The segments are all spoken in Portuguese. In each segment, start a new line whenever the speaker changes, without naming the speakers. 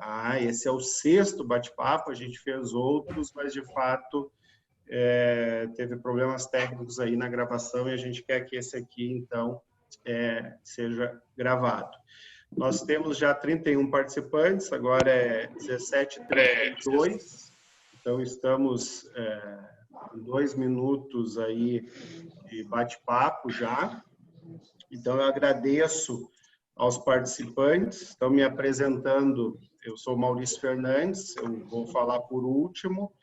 tá? Esse é o 6º bate-papo, a gente fez outros, mas de fato teve problemas técnicos aí na gravação e a gente quer que esse aqui, então, seja gravado. Nós temos já 31 participantes, agora é 17h32, então estamos em 2 minutos aí de bate-papo já. Então, eu agradeço aos participantes. Estão me apresentando, eu sou Maurício Fernandes, eu vou falar por último,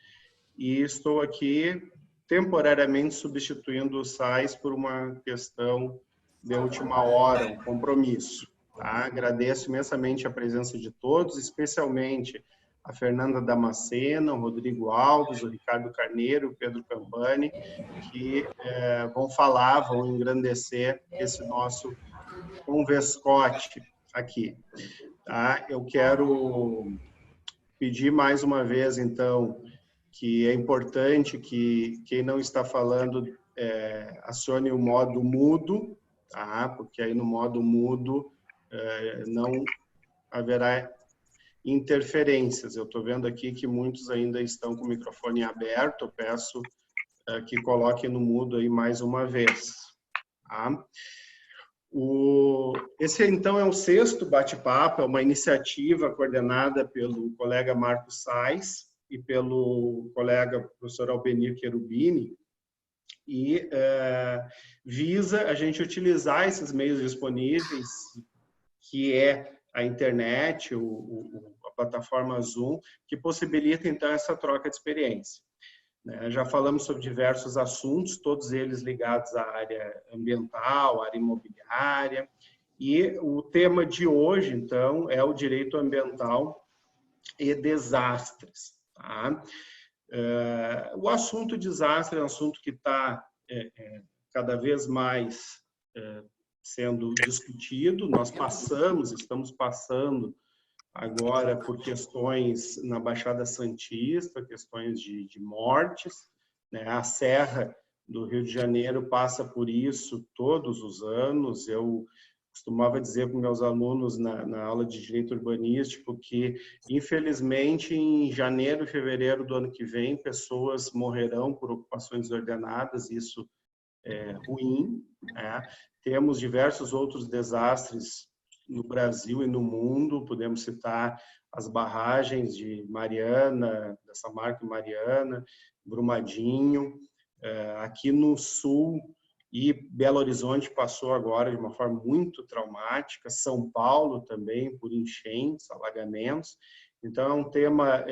e estou aqui temporariamente substituindo o Sais por uma questão de última hora, um compromisso. Tá? Agradeço imensamente a presença de todos, especialmente a Fernanda Damasceno, o Rodrigo Alves, o Ricardo Carneiro, o Pedro Campani, que vão engrandecer esse nosso converscote aqui. Tá? Eu quero pedir mais uma vez, então, que é importante que quem não está falando acione o modo mudo, tá? Porque aí no modo mudo não haverá interferências. Eu estou vendo aqui que muitos ainda estão com o microfone aberto, eu peço que coloquem no mudo aí mais uma vez. Tá? Esse, então, é o 6º bate-papo, é uma iniciativa coordenada pelo colega Marcos Sais e pelo colega professor Albenir Cherubini, e visa a gente utilizar esses meios disponíveis, que é a internet, a plataforma Zoom, que possibilita, então, essa troca de experiência. Já falamos sobre diversos assuntos, todos eles ligados à área ambiental, à área imobiliária, e o tema de hoje, então, é o direito ambiental e desastres. Tá? O assunto desastre é um assunto que está cada vez mais sendo discutido. Nós estamos passando agora por questões na Baixada Santista, questões de mortes, né? A Serra do Rio de Janeiro passa por isso todos os anos. Eu costumava dizer para meus alunos na aula de Direito Urbanístico que, infelizmente, em janeiro e fevereiro do ano que vem, pessoas morrerão por ocupações desordenadas, isso é ruim, né? Temos diversos outros desastres no Brasil e no mundo, podemos citar as barragens de Mariana, da Samarco e Mariana, Brumadinho, aqui no sul, e Belo Horizonte passou agora de uma forma muito traumática, São Paulo também, por enchentes, alagamentos. Então, é um tema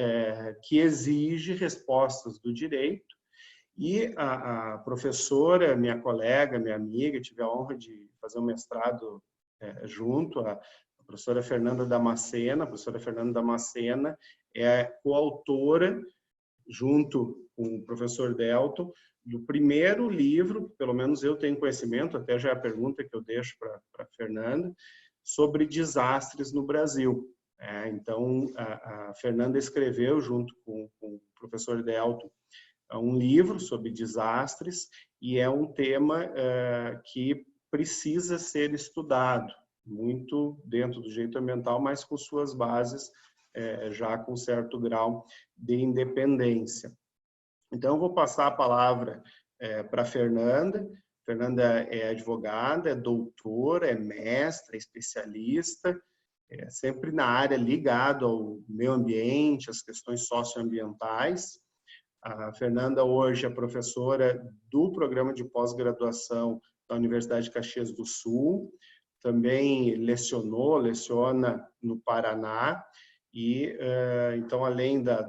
que exige respostas do direito, e a professora, minha colega, minha amiga, tive a honra de fazer um mestrado junto, a professora Fernanda Damasceno. A professora Fernanda Damasceno é coautora, junto com o professor Delton, do primeiro livro, pelo menos eu tenho conhecimento, até já é a pergunta que eu deixo para a Fernanda, sobre desastres no Brasil. Então, a Fernanda escreveu, junto com o professor Delton, um livro sobre desastres, e é um tema que precisa ser estudado, muito dentro do direito ambiental, mas com suas bases já com certo grau de independência. Então, eu vou passar a palavra para a Fernanda. Fernanda é advogada, é doutora, é mestra, é especialista, sempre na área ligada ao meio ambiente, às questões socioambientais. A Fernanda hoje é professora do programa de pós-graduação da Universidade de Caxias do Sul, também leciona no Paraná, e então, além da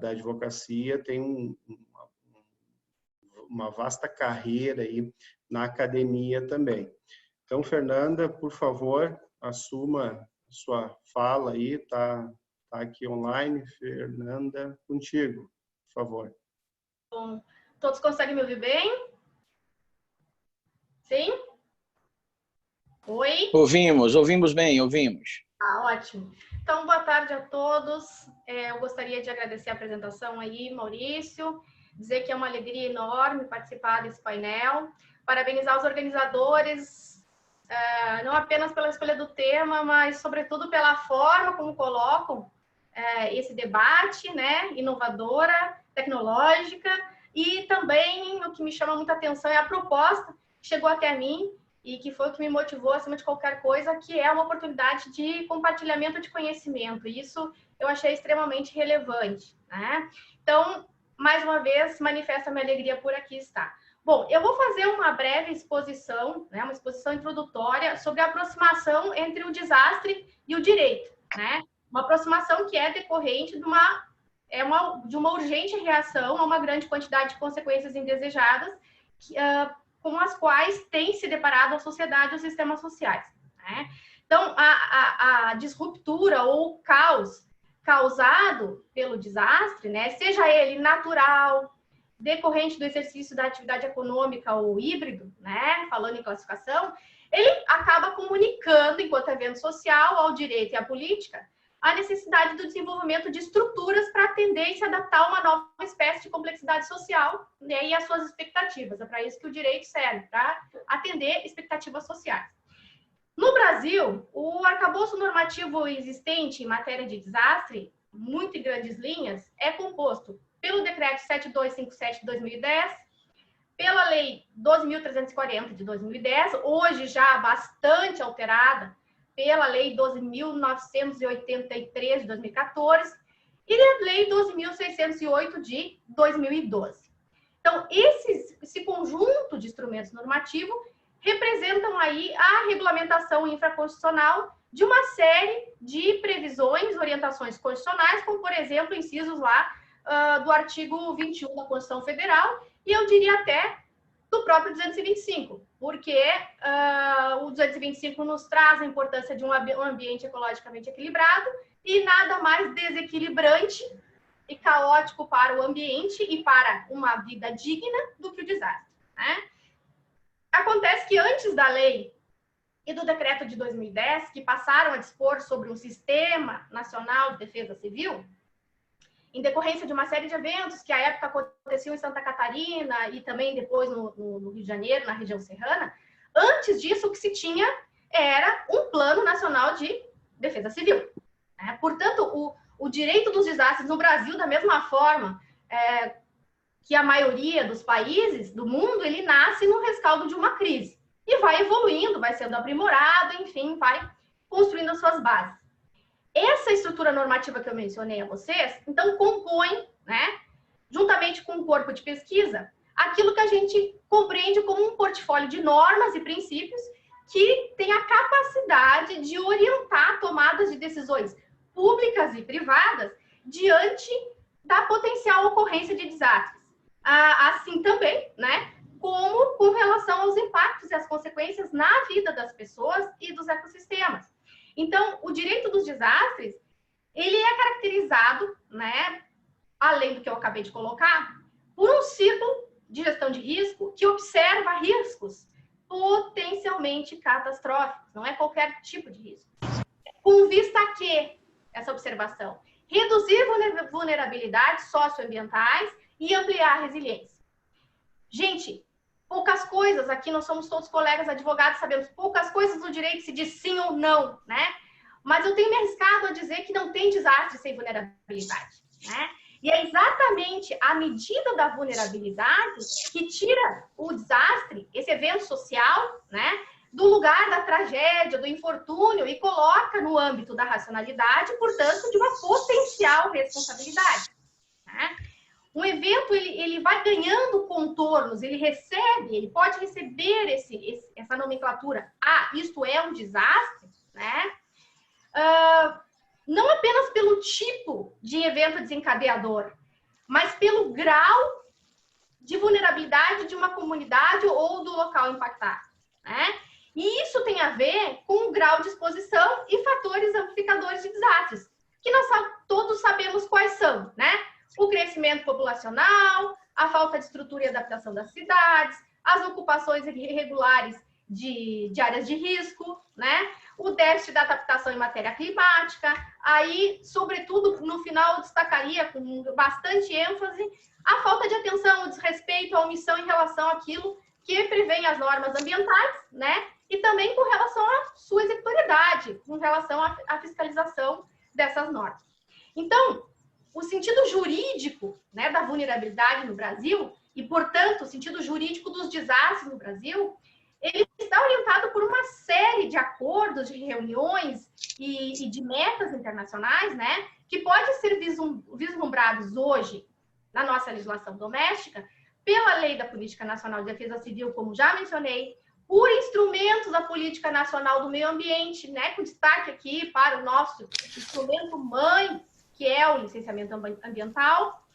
advocacia, tem uma vasta carreira aí na academia também. Então, Fernanda, por favor, assuma a sua fala aí, está aqui online. Fernanda, contigo, por favor.
Bom, todos conseguem me ouvir bem? Sim? Oi?
Ouvimos bem, ouvimos.
Ótimo. Então, boa tarde a todos. Eu gostaria de agradecer a apresentação aí, Maurício, dizer que é uma alegria enorme participar desse painel, parabenizar os organizadores, não apenas pela escolha do tema, mas, sobretudo, pela forma como colocam esse debate, né, inovadora, tecnológica, e também o que me chama muita atenção é a proposta que chegou até mim e que foi o que me motivou acima de qualquer coisa, que é uma oportunidade de compartilhamento de conhecimento. E isso eu achei extremamente relevante, né? Então, mais uma vez, manifesto a minha alegria por aqui estar. Bom, eu vou fazer uma breve exposição, né, uma exposição introdutória sobre a aproximação entre o desastre e o direito, né? Uma aproximação que é decorrente de uma urgente reação a uma grande quantidade de consequências indesejadas com as quais tem se deparado a sociedade e os sistemas sociais, né? Então, a disruptura ou o caos causado pelo desastre, né, seja ele natural, decorrente do exercício da atividade econômica ou híbrido, né, falando em classificação, ele acaba comunicando, enquanto evento social, ao direito e à política, a necessidade do desenvolvimento de estruturas para atender e se adaptar a uma nova espécie de complexidade social, né, e as suas expectativas. É para isso que o direito serve, para atender expectativas sociais. No Brasil, o arcabouço normativo existente em matéria de desastre, muito em grandes linhas, é composto pelo Decreto 7257 de 2010, pela Lei 12.340 de 2010, hoje já bastante alterada, pela Lei 12.983 de 2014 e a Lei 12.608 de 2012. Então, esse conjunto de instrumentos normativos representam aí a regulamentação infraconstitucional de uma série de previsões, orientações constitucionais, como, por exemplo, incisos lá do artigo 21 da Constituição Federal, e eu diria até do próprio 225, porque o 225 nos traz a importância de um ambiente ecologicamente equilibrado e nada mais desequilibrante e caótico para o ambiente e para uma vida digna do que o desastre, né? Acontece que antes da lei e do decreto de 2010, que passaram a dispor sobre um sistema nacional de defesa civil, em decorrência de uma série de eventos que à época aconteciam em Santa Catarina e também depois no Rio de Janeiro, na região serrana, antes disso o que se tinha era um plano nacional de defesa civil, né? Portanto, o direito dos desastres no Brasil, da mesma forma que a maioria dos países do mundo, ele nasce no rescaldo de uma crise e vai evoluindo, vai sendo aprimorado, enfim, vai construindo as suas bases. Essa estrutura normativa que eu mencionei a vocês, então, compõe, né, juntamente com o corpo de pesquisa, aquilo que a gente compreende como um portfólio de normas e princípios que tem a capacidade de orientar tomadas de decisões públicas e privadas diante da potencial ocorrência de desastres. Assim também, né, como com relação aos impactos e as consequências na vida das pessoas e dos ecossistemas. Então, o direito dos desastres, ele é caracterizado, né, além do que eu acabei de colocar, por um círculo de gestão de risco que observa riscos potencialmente catastróficos, não é qualquer tipo de risco. Com vista a que essa observação? Reduzir vulnerabilidades socioambientais e ampliar a resiliência. Gente, poucas coisas, aqui nós somos todos colegas advogados, sabemos, poucas coisas no direito se diz sim ou não, né? Mas eu tenho me arriscado a dizer que não tem desastre sem vulnerabilidade, né? E é exatamente a medida da vulnerabilidade que tira o desastre, esse evento social, né, do lugar da tragédia, do infortúnio e coloca no âmbito da racionalidade, portanto, de uma potencial responsabilidade, né? Um evento, ele vai ganhando contornos, ele pode receber essa nomenclatura, isto é um desastre, né? Não apenas pelo tipo de evento desencadeador, mas pelo grau de vulnerabilidade de uma comunidade ou do local impactado, né? E isso tem a ver com o grau de exposição e fatores amplificadores de desastres, que nós todos sabemos quais são, né? O crescimento populacional, a falta de estrutura e adaptação das cidades, as ocupações irregulares de áreas de risco, né? O déficit da adaptação em matéria climática. Aí, sobretudo, no final, eu destacaria com bastante ênfase a falta de atenção, o desrespeito, a omissão em relação àquilo que prevêem as normas ambientais, né? E também com relação à sua executoriedade, com relação à fiscalização dessas normas. Então, o sentido jurídico, né, da vulnerabilidade no Brasil, e, portanto, o sentido jurídico dos desastres no Brasil, ele está orientado por uma série de acordos, de reuniões e de metas internacionais, né, que podem ser vislumbrados hoje na nossa legislação doméstica, pela Lei da Política Nacional de Defesa Civil, como já mencionei, por instrumentos da Política Nacional do Meio Ambiente, né, com destaque aqui para o nosso instrumento mãe, que é o licenciamento ambiental,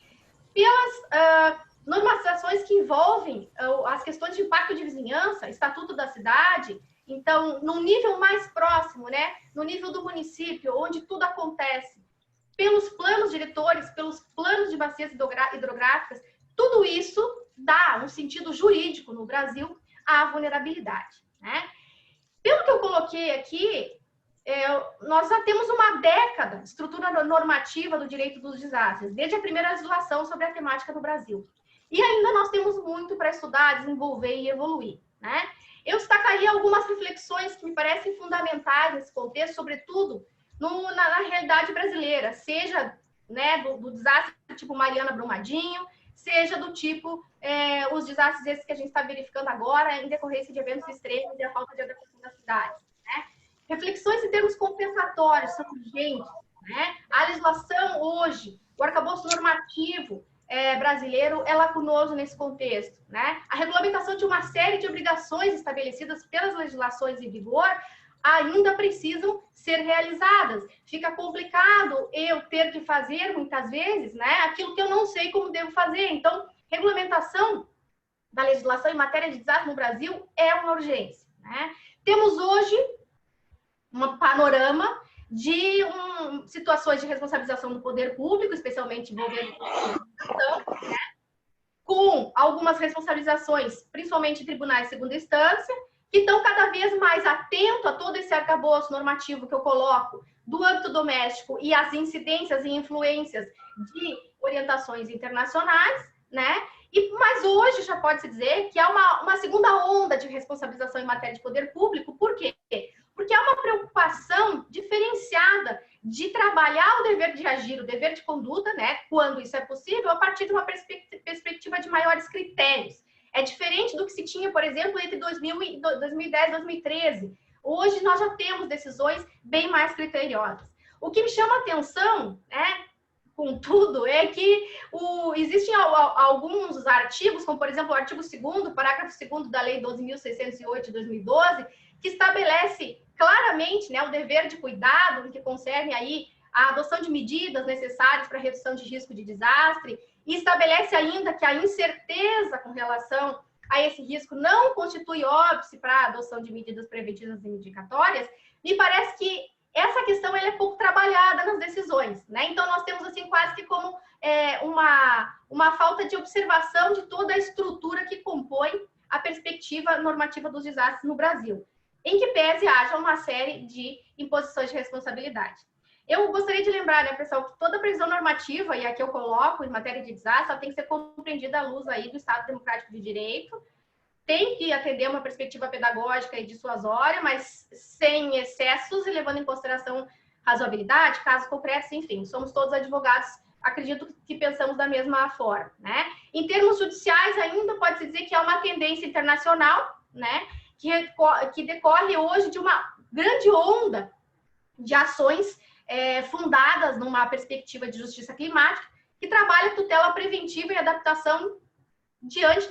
pelas normatizações que envolvem as questões de impacto de vizinhança, Estatuto da Cidade. Então, num nível mais próximo, né, no nível do município, onde tudo acontece, pelos planos diretores, pelos planos de bacias hidrográficas, tudo isso dá um sentido jurídico no Brasil à vulnerabilidade, né? Pelo que eu coloquei aqui, nós já temos uma década de estrutura normativa do direito dos desastres, desde a primeira legislação sobre a temática no Brasil. E ainda nós temos muito para estudar, desenvolver e evoluir, né? Eu destacaria algumas reflexões que me parecem fundamentais nesse contexto, sobretudo na realidade brasileira, seja, né, do desastre tipo Mariana Brumadinho, seja do tipo os desastres esses que a gente está verificando agora em decorrência de eventos extremos e a falta de adequação das cidades, né? Reflexões em termos compensatórios são urgentes, né? A legislação hoje, o arcabouço normativo brasileiro é lacunoso nesse contexto, né? A regulamentação de uma série de obrigações estabelecidas pelas legislações em vigor ainda precisam ser realizadas. Fica complicado eu ter que fazer, muitas vezes, né, aquilo que eu não sei como devo fazer. Então, regulamentação da legislação em matéria de desastre no Brasil é uma urgência, né? Temos hoje um panorama de situações de responsabilização do poder público, especialmente envolvendo né, com algumas responsabilizações, principalmente em tribunais de segunda instância, que estão cada vez mais atentos a todo esse arcabouço normativo que eu coloco do âmbito doméstico e as incidências e influências de orientações internacionais, né? Mas hoje já pode-se dizer que há uma segunda onda de responsabilização em matéria de poder público. Por quê? Porque há uma preocupação diferenciada de trabalhar o dever de agir, o dever de conduta, né, quando isso é possível, a partir de uma perspectiva de maiores critérios. É diferente do que se tinha, por exemplo, entre 2010 e 2013. Hoje nós já temos decisões bem mais criteriosas. O que me chama a atenção, né, contudo, é que existem alguns artigos, como por exemplo o artigo 2º, parágrafo 2º da Lei 12.608 de 2012, que estabelece claramente, né, o dever de cuidado no que concerne aí a adoção de medidas necessárias para a redução de risco de desastre, e estabelece ainda que a incerteza com relação a esse risco não constitui óbice para a adoção de medidas preventivas e mitigatórias. Me parece que essa questão ela é pouco trabalhada nas decisões, né? Então, nós temos assim quase que como uma falta de observação de toda a estrutura que compõe a perspectiva normativa dos desastres no Brasil, em que pese haja uma série de imposições de responsabilidade. Eu gostaria de lembrar, né, pessoal, que toda previsão normativa, e aqui eu coloco em matéria de desastre, ela tem que ser compreendida à luz aí do Estado Democrático de Direito, tem que atender uma perspectiva pedagógica e dissuasória, mas sem excessos e levando em consideração razoabilidade, casos concretos, enfim, somos todos advogados, acredito que pensamos da mesma forma, né? Em termos judiciais, ainda pode-se dizer que há uma tendência internacional, né, que decorre hoje de uma grande onda de ações fundadas numa perspectiva de justiça climática, que trabalha tutela preventiva e adaptação diante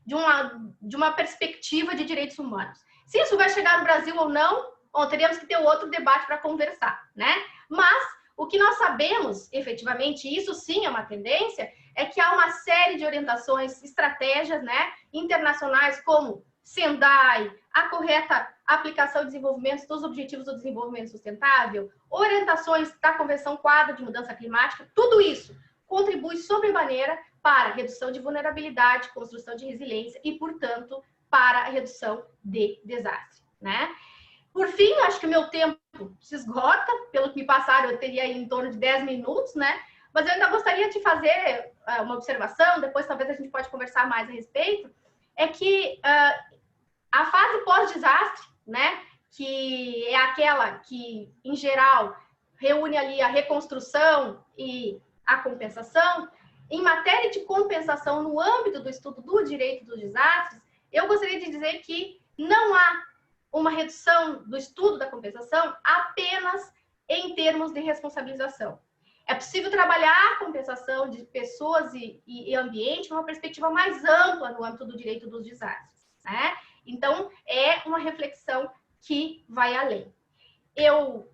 de uma perspectiva de direitos humanos. Se isso vai chegar no Brasil ou não, bom, teríamos que ter outro debate para conversar, né? Mas o que nós sabemos, efetivamente, isso sim é uma tendência, é que há uma série de orientações, estratégias, né, internacionais, como Sendai, a correta aplicação e desenvolvimento dos Objetivos do Desenvolvimento Sustentável, orientações da Convenção Quadro de Mudança Climática, tudo isso contribui sobremaneira para a redução de vulnerabilidade, construção de resiliência e, portanto, para a redução de desastre, né? Por fim, acho que o meu tempo se esgota, pelo que me passaram, eu teria em torno de 10 minutos, né? Mas eu ainda gostaria de fazer uma observação, depois talvez a gente pode conversar mais a respeito, é que a fase pós-desastre, né, que é aquela que, em geral, reúne ali a reconstrução e a compensação. Em matéria de compensação no âmbito do estudo do direito dos desastres, eu gostaria de dizer que não há uma redução do estudo da compensação apenas em termos de responsabilização. É possível trabalhar a compensação de pessoas e ambiente numa perspectiva mais ampla no âmbito do direito dos desastres, né? Então, é uma reflexão que vai além. Eu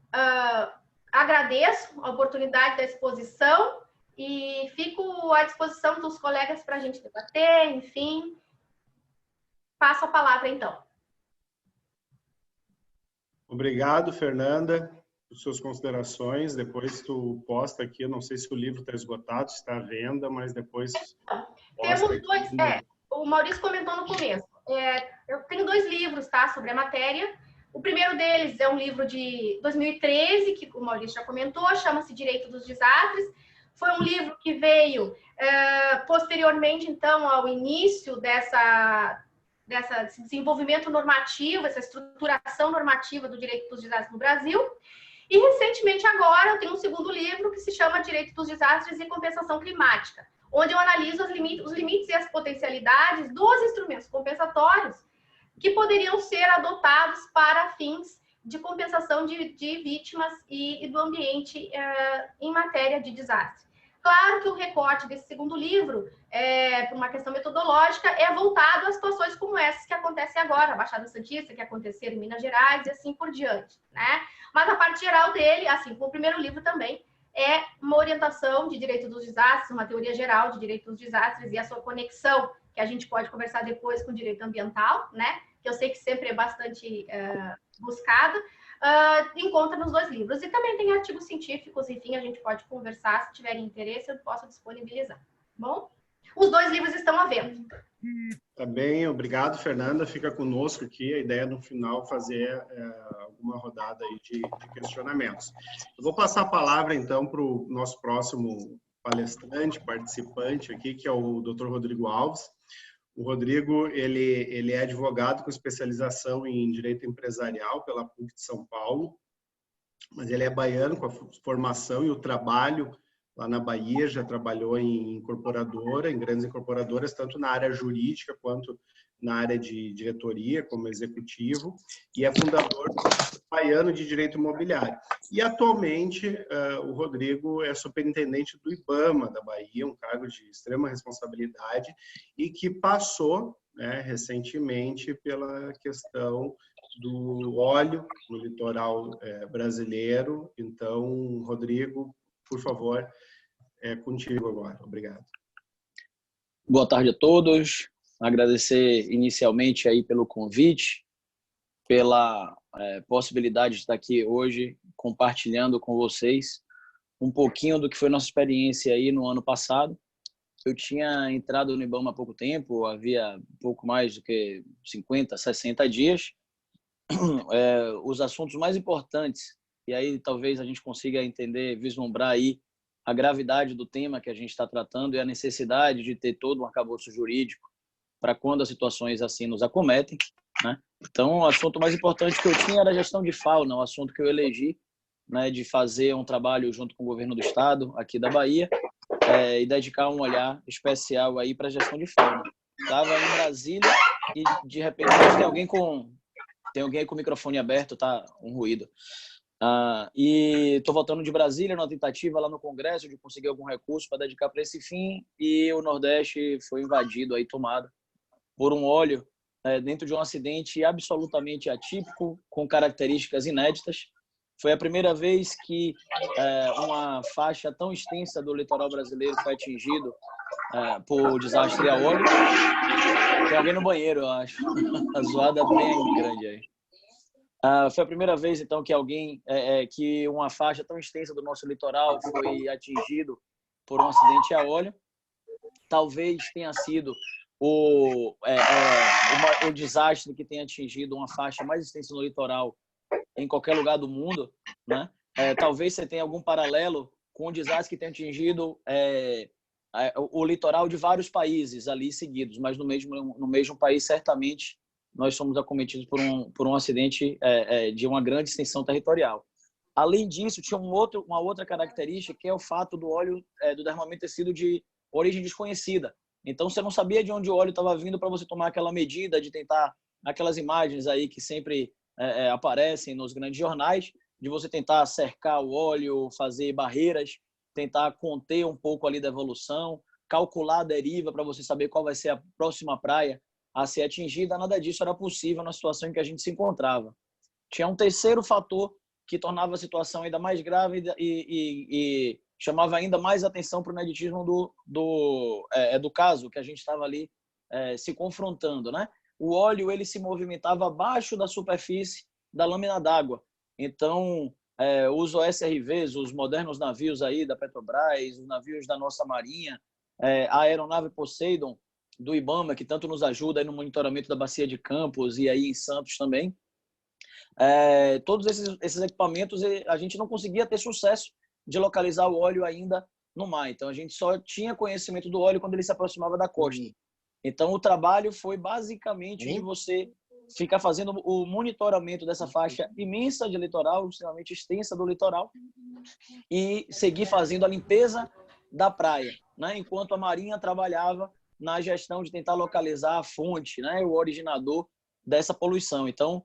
agradeço a oportunidade da exposição e fico à disposição dos colegas para a gente debater, enfim. Passo a palavra, então.
Obrigado, Fernanda, por suas considerações. Depois tu posta aqui, eu não sei se o livro está esgotado, se está à venda, mas depois...
Temos dois... o Maurício comentou no começo. Eu tenho 2 livros, tá, sobre a matéria. O primeiro deles é um livro de 2013, que o Maurício já comentou, chama-se Direito dos Desastres. Foi um livro que veio posteriormente, então, ao início desse desenvolvimento normativo, essa estruturação normativa do direito dos desastres no Brasil. E, recentemente, agora, eu tenho um segundo livro que se chama Direito dos Desastres e Compensação Climática, onde eu analiso os limites e as potencialidades dos instrumentos compensatórios que poderiam ser adotados para fins de compensação de vítimas e do ambiente em matéria de desastre. Claro que o recorte desse segundo livro, por uma questão metodológica, é voltado a situações como essas que acontecem agora, a Baixada Santista, que aconteceram em Minas Gerais e assim por diante, né? Mas a parte geral dele, assim como o primeiro livro também, é uma orientação de direito dos desastres, uma teoria geral de direito dos desastres e a sua conexão, que a gente pode conversar depois com o direito ambiental, né? Que eu sei que sempre é bastante buscado, encontra nos 2 livros. E também tem artigos científicos, enfim, a gente pode conversar, se tiverem interesse, eu posso disponibilizar. Bom? Os 2 livros estão à venda.
Tá bem, obrigado, Fernanda. Fica conosco aqui. A ideia no final fazer alguma rodada aí de questionamentos. Eu vou passar a palavra, então, para o nosso próximo palestrante, participante aqui, que é o Dr. Rodrigo Alves. O Rodrigo, ele é advogado com especialização em direito empresarial pela PUC de São Paulo, mas ele é baiano com a formação e o trabalho lá na Bahia, já trabalhou em incorporadora, em grandes incorporadoras, tanto na área jurídica quanto na área de diretoria, como executivo, e é fundador do Baiano de Direito Imobiliário. E, atualmente, o Rodrigo é superintendente do IBAMA da Bahia, um cargo de extrema responsabilidade, e que passou, né, recentemente pela questão do óleo no litoral brasileiro. Então, Rodrigo, por favor, é contigo agora. Obrigado.
Boa tarde a todos. Agradecer inicialmente aí pelo convite, pela possibilidade de estar aqui hoje compartilhando com vocês um pouquinho do que foi nossa experiência aí no ano passado. Eu tinha entrado no IBAMA há pouco tempo, havia pouco mais do que 50, 60 dias. Os assuntos mais importantes, e aí talvez a gente consiga entender, vislumbrar aí a gravidade do tema que a gente está tratando e a necessidade de ter todo um arcabouço jurídico para quando as situações assim nos acometem, né? Então, o assunto mais importante que eu tinha era a gestão de fauna, o assunto que eu elegi, né, de fazer um trabalho junto com o governo do estado, aqui da Bahia, e dedicar um olhar especial aí para a gestão de fauna. Estava em Brasília e, de repente, tem alguém com o microfone aberto, tá um ruído. E estou voltando de Brasília na tentativa lá no Congresso de conseguir algum recurso para dedicar para esse fim, e o Nordeste foi invadido, aí tomado por um óleo dentro de um acidente absolutamente atípico, com características inéditas. Foi a primeira vez que uma faixa tão extensa do litoral brasileiro foi atingido por desastre a óleo. Tem alguém no banheiro, eu acho. A zoada bem grande aí. Foi a primeira vez, então, que que uma faixa tão extensa do nosso litoral foi atingido por um acidente a óleo. Talvez tenha sido o desastre que tenha atingido uma faixa mais extensa no litoral em qualquer lugar do mundo, né? Talvez você tenha algum paralelo com o desastre que tenha atingido o litoral de vários países ali seguidos, mas no mesmo país, certamente, nós somos acometidos por um acidente de uma grande extensão territorial. Além disso, tinha uma outra característica, que é o fato do óleo do derramamento ter sido de origem desconhecida. Então, você não sabia de onde o óleo estava vindo para você tomar aquela medida de tentar, aquelas imagens aí que sempre aparecem nos grandes jornais, de você tentar cercar o óleo, fazer barreiras, tentar conter um pouco ali da evolução, calcular a deriva para você saber qual vai ser a próxima praia a ser atingida. Nada disso era possível na situação em que a gente se encontrava. Tinha um terceiro fator que tornava a situação ainda mais grave e chamava ainda mais atenção para o ineditismo do caso que a gente estava ali se confrontando, né? O óleo ele se movimentava abaixo da superfície da lâmina d'água. Então, os OSRVs, os modernos navios aí da Petrobras, os navios da nossa Marinha, a aeronave Poseidon do IBAMA, que tanto nos ajuda aí no monitoramento da Bacia de Campos e aí em Santos também, todos esses equipamentos a gente não conseguia ter sucesso de localizar o óleo ainda no mar. Então, a gente só tinha conhecimento do óleo quando ele se aproximava da costa. Então, o trabalho foi basicamente de você ficar fazendo o monitoramento dessa faixa imensa de litoral, extremamente extensa do litoral, e seguir fazendo a limpeza da praia, né? Enquanto a Marinha trabalhava na gestão de tentar localizar a fonte, né? O originador dessa poluição. Então,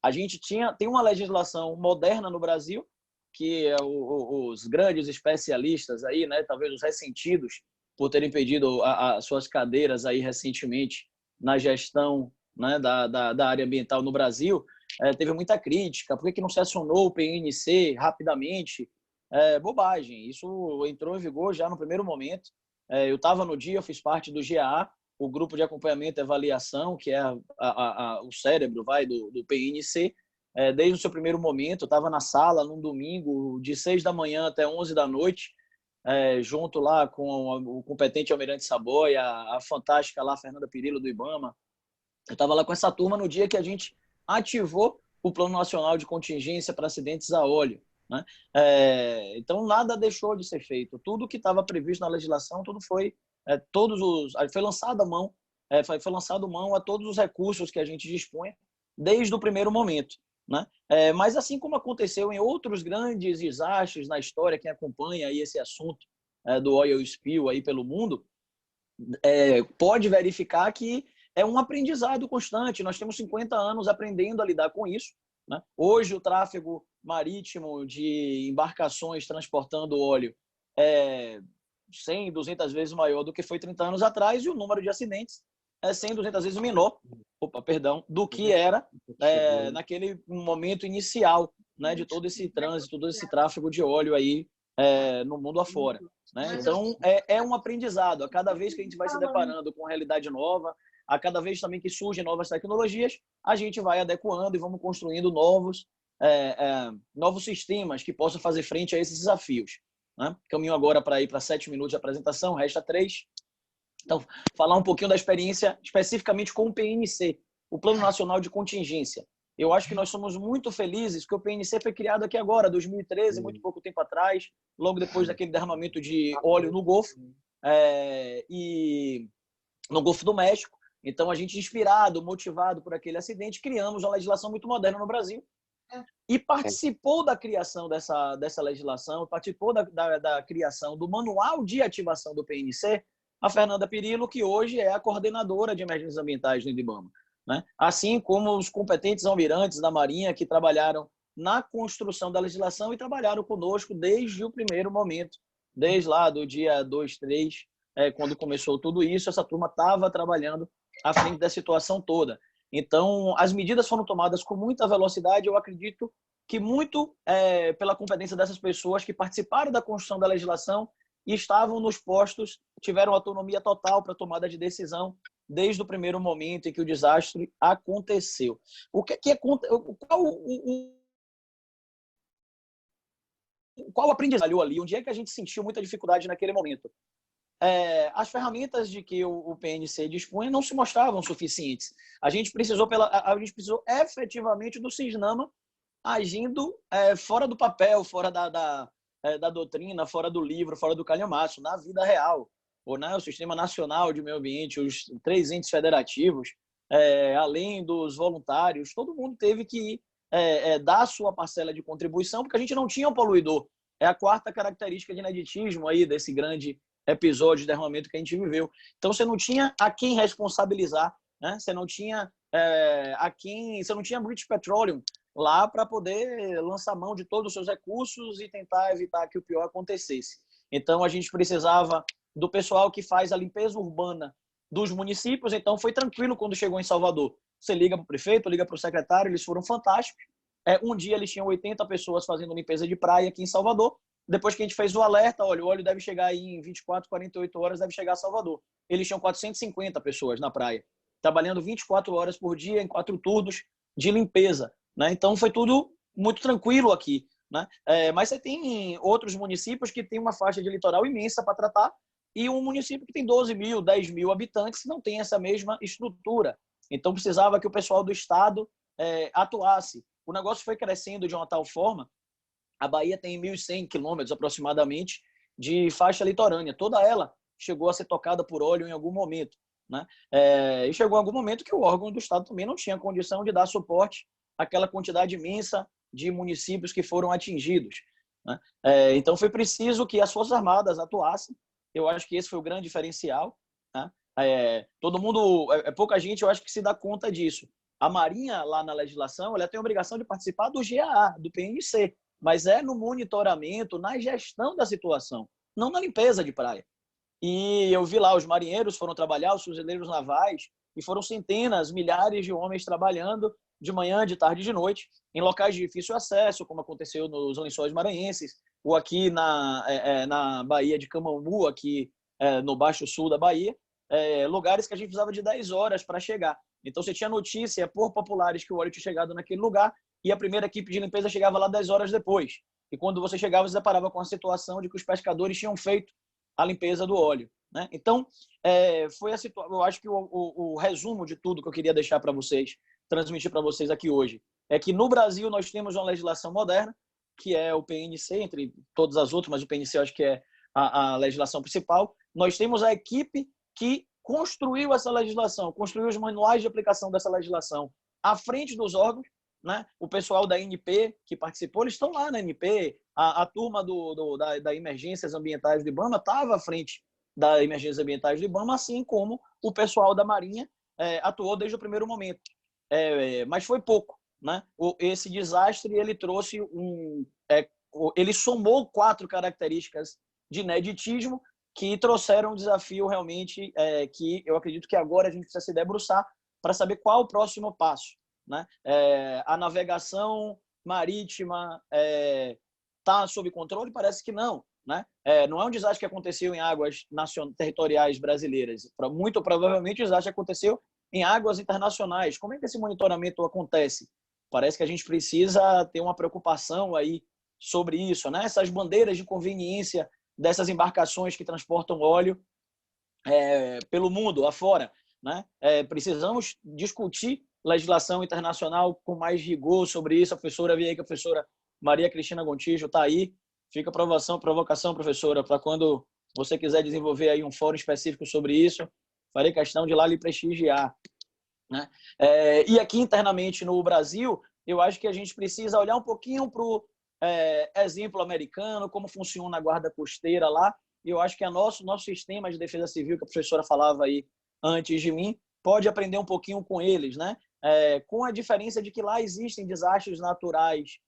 a gente tem uma legislação moderna no Brasil, que os grandes especialistas aí, né? Talvez os ressentidos por terem pedido as suas cadeiras aí recentemente na gestão, né, da área ambiental no Brasil, teve muita crítica. Por que não se acionou o PNC rapidamente? Bobagem. Isso entrou em vigor já no primeiro momento. Eu estava no dia, eu fiz parte do GA, o grupo de acompanhamento e avaliação, que é o cérebro do PNC. Desde o seu primeiro momento, eu estava na sala num domingo, de 6 da manhã até 11 da noite, junto lá com o competente Almirante Saboia, a fantástica lá Fernanda Pirillo do IBAMA. Eu estava lá com essa turma no dia que a gente ativou o Plano Nacional de Contingência para Acidentes a Óleo, né? Então, nada deixou de ser feito. Tudo que estava previsto na legislação, tudo foi lançado mão a todos os recursos que a gente dispunha desde o primeiro momento, né? Mas assim como aconteceu em outros grandes desastres na história, quem acompanha aí esse assunto do oil spill aí pelo mundo, pode verificar que é um aprendizado constante. Nós temos 50 anos aprendendo a lidar com isso, né? Hoje, o tráfego marítimo de embarcações transportando óleo é 100, 200 vezes maior do que foi 30 anos atrás, e o número de acidentes é 100, 200 vezes menor do que era naquele momento inicial, né, de todo esse trânsito, todo esse tráfego de óleo aí no mundo afora, né? Então, é um aprendizado. A cada vez que a gente vai se deparando com realidade nova, a cada vez também que surgem novas tecnologias, a gente vai adequando e vamos construindo novos sistemas que possam fazer frente a esses desafios, né? Caminho agora para ir para 7 minutos de apresentação, resta 3. Então, falar um pouquinho da experiência especificamente com o PNC, o Plano Nacional de Contingência. Eu acho que nós somos muito felizes que o PNC foi criado aqui agora, 2013, muito pouco tempo atrás, logo depois daquele derramamento de óleo no Golfo, e no Golfo do México. Então, a gente, inspirado, motivado por aquele acidente, criamos uma legislação muito moderna no Brasil e participou da criação dessa legislação, participou da criação do Manual de Ativação do PNC, a Fernanda Pirillo, que hoje é a coordenadora de emergências ambientais do IBAMA, né? Assim como os competentes almirantes da Marinha que trabalharam na construção da legislação e trabalharam conosco desde o primeiro momento, desde lá do dia 2, 3, quando começou tudo isso, essa turma estava trabalhando à frente da situação toda. Então, as medidas foram tomadas com muita velocidade. Eu acredito que muito pela competência dessas pessoas que participaram da construção da legislação e estavam nos postos, tiveram autonomia total para a tomada de decisão desde o primeiro momento em que o desastre aconteceu. Qual o aprendizado ali? Onde é que a gente sentiu muita dificuldade naquele momento? As ferramentas de que o PNC dispunha não se mostravam suficientes. A gente precisou efetivamente do CISNAMA agindo fora do papel, fora da doutrina, fora do livro, fora do calhamaço, na vida real. O Sistema Nacional de Meio Ambiente, os 3 entes federativos, além dos voluntários, todo mundo teve que dar a sua parcela de contribuição, porque a gente não tinha um poluidor. É a quarta característica de ineditismo aí desse grande episódio de derramamento que a gente viveu. Então, você não tinha a quem responsabilizar, né? Você não tinha você não tinha British Petroleum lá para poder lançar mão de todos os seus recursos e tentar evitar que o pior acontecesse. Então, a gente precisava do pessoal que faz a limpeza urbana dos municípios. Então, foi tranquilo quando chegou em Salvador. Você liga para o prefeito, liga para o secretário, eles foram fantásticos. Um dia eles tinham 80 pessoas fazendo limpeza de praia aqui em Salvador. Depois que a gente fez o alerta, olha, o óleo deve chegar aí em 24, 48 horas, deve chegar a Salvador. Eles tinham 450 pessoas na praia, trabalhando 24 horas por dia em 4 turnos de limpeza, né? Então, foi tudo muito tranquilo aqui, né? Mas você tem outros municípios que têm uma faixa de litoral imensa para tratar e um município que tem 12 mil, 10 mil habitantes não tem essa mesma estrutura. Então, precisava que o pessoal do Estado atuasse. O negócio foi crescendo de uma tal forma. A Bahia tem 1.100 quilômetros aproximadamente de faixa litorânea. Toda ela chegou a ser tocada por óleo em algum momento, né? E chegou algum momento que o órgão do Estado também não tinha condição de dar suporte àquela quantidade imensa de municípios que foram atingidos, né? Então, foi preciso que as Forças Armadas atuassem. Eu acho que esse foi o grande diferencial, né? Todo mundo, pouca gente, eu acho que se dá conta disso. A Marinha, lá na legislação, ela tem a obrigação de participar do GAA, do PNC, mas no monitoramento, na gestão da situação, não na limpeza de praia. E eu vi lá, os marinheiros foram trabalhar, os fuzileiros navais, e foram centenas, milhares de homens trabalhando de manhã, de tarde e de noite, em locais de difícil acesso, como aconteceu nos Lençóis Maranhenses, ou aqui na Baía de Camamu, aqui no Baixo Sul da Bahia, lugares que a gente precisava de 10 horas para chegar. Então, você tinha notícia por populares que o óleo tinha chegado naquele lugar e a primeira equipe de limpeza chegava lá 10 horas depois. E quando você chegava, você deparava com a situação de que os pescadores tinham feito a limpeza do óleo, né? Então, foi a situação. Eu acho que o resumo de tudo que eu queria deixar para vocês, transmitir para vocês aqui hoje, é que no Brasil nós temos uma legislação moderna, que é o PNC, entre todas as outras, mas o PNC eu acho que é a legislação principal. Nós temos a equipe que construiu essa legislação, construiu os manuais de aplicação dessa legislação à frente dos órgãos, né? O pessoal da ANP que participou, eles estão lá na ANP, a turma da Emergências Ambientais do IBAMA estava à frente da Emergências Ambientais do IBAMA, assim como o pessoal da Marinha atuou desde o primeiro momento. Mas foi pouco, né? Esse desastre, ele trouxe ele somou 4 características de ineditismo que trouxeram um desafio realmente que eu acredito que agora a gente precisa se debruçar para saber qual o próximo passo, né? A navegação marítima está sob controle? Parece que não, né? Não é um desastre que aconteceu em águas territoriais brasileiras. Muito provavelmente o desastre aconteceu em águas internacionais. Como é que esse monitoramento acontece? Parece que a gente precisa ter uma preocupação aí sobre isso, né? Essas bandeiras de conveniência dessas embarcações que transportam óleo pelo mundo afora, né? Precisamos discutir legislação internacional com mais rigor sobre isso. A professora, vi aí que a professora Maria Cristina Gontijo está aí. Fica provocação, professora, para quando você quiser desenvolver aí um fórum específico sobre isso, farei questão de lá lhe prestigiar, né? E aqui internamente no Brasil, eu acho que a gente precisa olhar um pouquinho para o exemplo americano, como funciona a guarda costeira lá. E eu acho que nosso sistema de defesa civil, que a professora falava aí antes de mim, pode aprender um pouquinho com eles, né? Com a diferença de que lá existem desastres naturais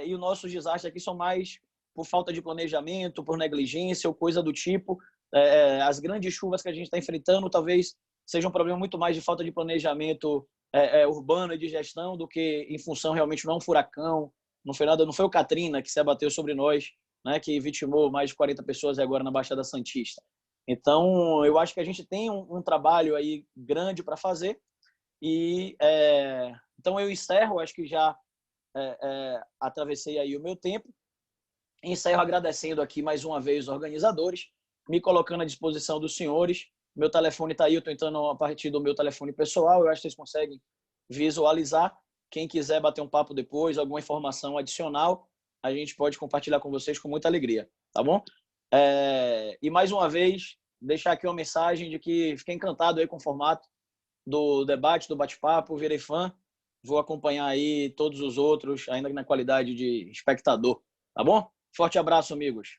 e os nossos desastres aqui são mais por falta de planejamento, por negligência ou coisa do tipo. As grandes chuvas que a gente está enfrentando talvez seja um problema muito mais de falta de planejamento urbano e de gestão do que em função realmente não é um furacão, não foi o Katrina que se abateu sobre nós, né, que vitimou mais de 40 pessoas agora na Baixada Santista. Então, eu acho que a gente tem um trabalho aí grande para fazer e então eu encerro, acho que já atravessei aí o meu tempo. Encerro agradecendo aqui mais uma vez os organizadores, me colocando à disposição dos senhores. Meu telefone está aí, eu estou entrando a partir do meu telefone pessoal, eu acho que vocês conseguem visualizar. Quem quiser bater um papo depois, alguma informação adicional, a gente pode compartilhar com vocês com muita alegria, tá bom? E mais uma vez, deixar aqui uma mensagem de que fiquei encantado aí com o formato do debate, do bate-papo, virei fã. vou acompanhar aí todos os outros, ainda na qualidade de espectador. Tá bom? Forte abraço, amigos.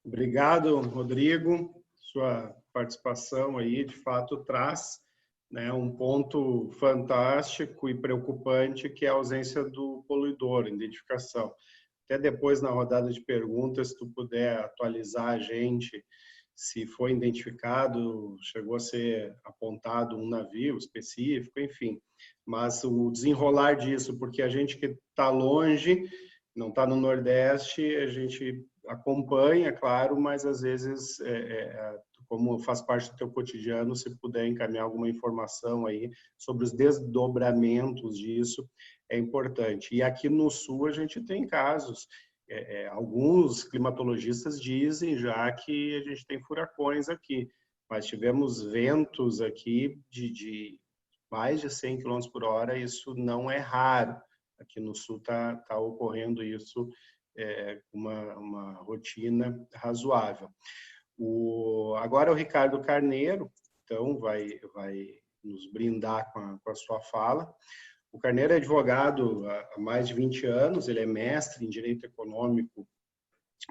Obrigado, Rodrigo. Sua participação aí, de fato, traz, né, um ponto fantástico e preocupante, que é a ausência do poluidor, identificação. Até depois, na rodada de perguntas, se tu puder atualizar a gente, se foi identificado, chegou a ser apontado um navio específico, enfim. Mas o desenrolar disso, porque a gente que está longe, não está no Nordeste, a gente acompanha, claro, mas às vezes, como faz parte do teu cotidiano, se puder encaminhar alguma informação aí sobre os desdobramentos disso, é importante. E aqui no Sul a gente tem casos, alguns climatologistas dizem já que a gente tem furacões aqui, mas tivemos ventos aqui de mais de 100 km por hora, isso não é raro. Aqui no Sul está ocorrendo isso, uma rotina razoável. Agora o Ricardo Carneiro, então, vai nos brindar com a sua fala. O Carneiro é advogado há mais de 20 anos, ele é mestre em Direito Econômico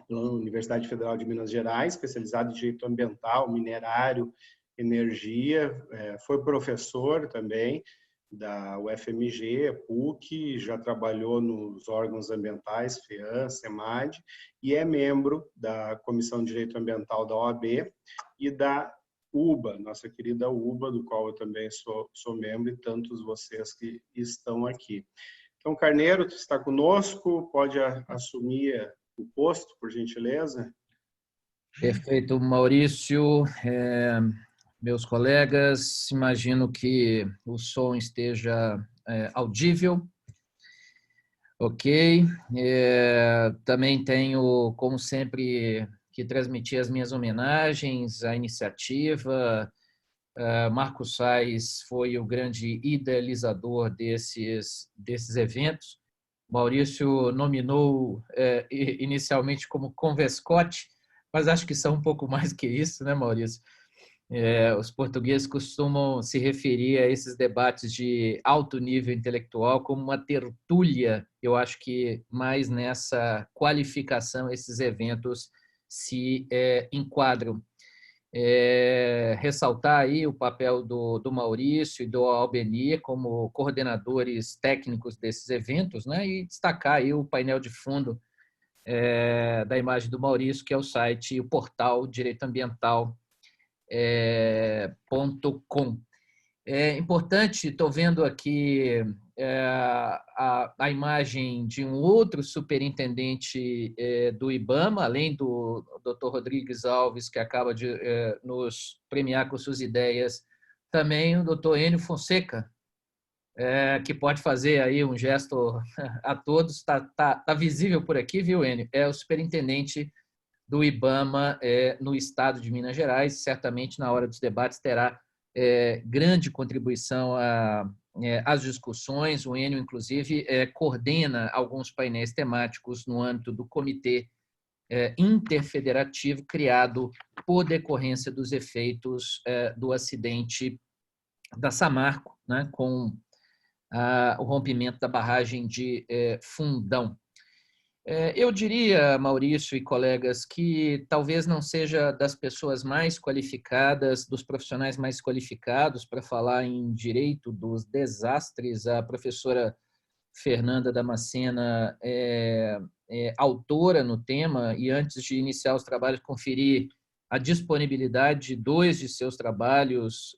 pela Universidade Federal de Minas Gerais, especializado em Direito Ambiental, Minerário, Energia, foi professor também da UFMG, PUC, já trabalhou nos órgãos ambientais, FEAM, SEMAD, e é membro da Comissão de Direito Ambiental da OAB e da UBA, nossa querida UBA, do qual eu também sou membro, e tantos vocês que estão aqui. Então, Carneiro, tu está conosco, pode assumir o posto, por gentileza?
Perfeito, Maurício. Meus colegas, imagino que o som esteja audível. Ok. Também tenho, como sempre, que transmitir as minhas homenagens à iniciativa. Marco Sais foi o grande idealizador desses eventos. Maurício nominou inicialmente como Convescote, mas acho que são um pouco mais que isso, né, Maurício? Os portugueses costumam se referir a esses debates de alto nível intelectual como uma tertúlia. Eu acho que mais nessa qualificação esses eventos se enquadram. Ressaltar aí o papel do Maurício e do Albenir como coordenadores técnicos desses eventos, né? E destacar aí o painel de fundo da imagem do Maurício, que é o site, o portal direitoambiental.com. É importante, estou vendo aqui a imagem de um outro superintendente do IBAMA, além do Dr. Rodrigues Alves, que acaba de nos premiar com suas ideias, também o Dr. Enio Fonseca, que pode fazer aí um gesto a todos. Está visível por aqui, viu, Enio? É o superintendente do IBAMA no estado de Minas Gerais. Certamente, na hora dos debates, terá grande contribuição às discussões. O Enio, inclusive, coordena alguns painéis temáticos no âmbito do Comitê Interfederativo, criado por decorrência dos efeitos do acidente da Samarco, né, com o rompimento da barragem de Fundão. Eu diria, Maurício e colegas, que talvez não seja das pessoas mais qualificadas, dos profissionais mais qualificados para falar em direito dos desastres. A professora Fernanda Damascena é autora no tema, e antes de iniciar os trabalhos, conferi a disponibilidade de 2 de seus trabalhos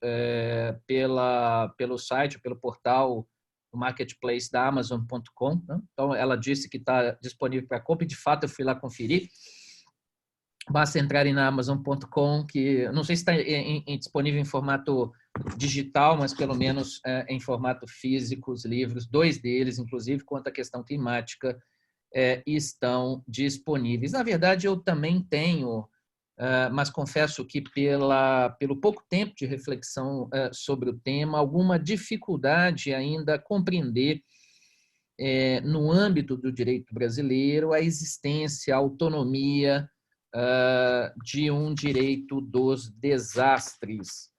pelo site, pelo portal, o marketplace da Amazon.com. Né? Então, ela disse que está disponível para compra, e de fato eu fui lá conferir. Basta entrarem na Amazon.com, que não sei se está disponível em formato digital, mas pelo menos em formato físico, os livros, 2 deles, inclusive, quanto à questão climática, estão disponíveis. Na verdade, eu também tenho, mas confesso que pelo pouco tempo de reflexão sobre o tema, alguma dificuldade ainda a compreender no âmbito do direito brasileiro a existência, a autonomia de um direito dos desastres.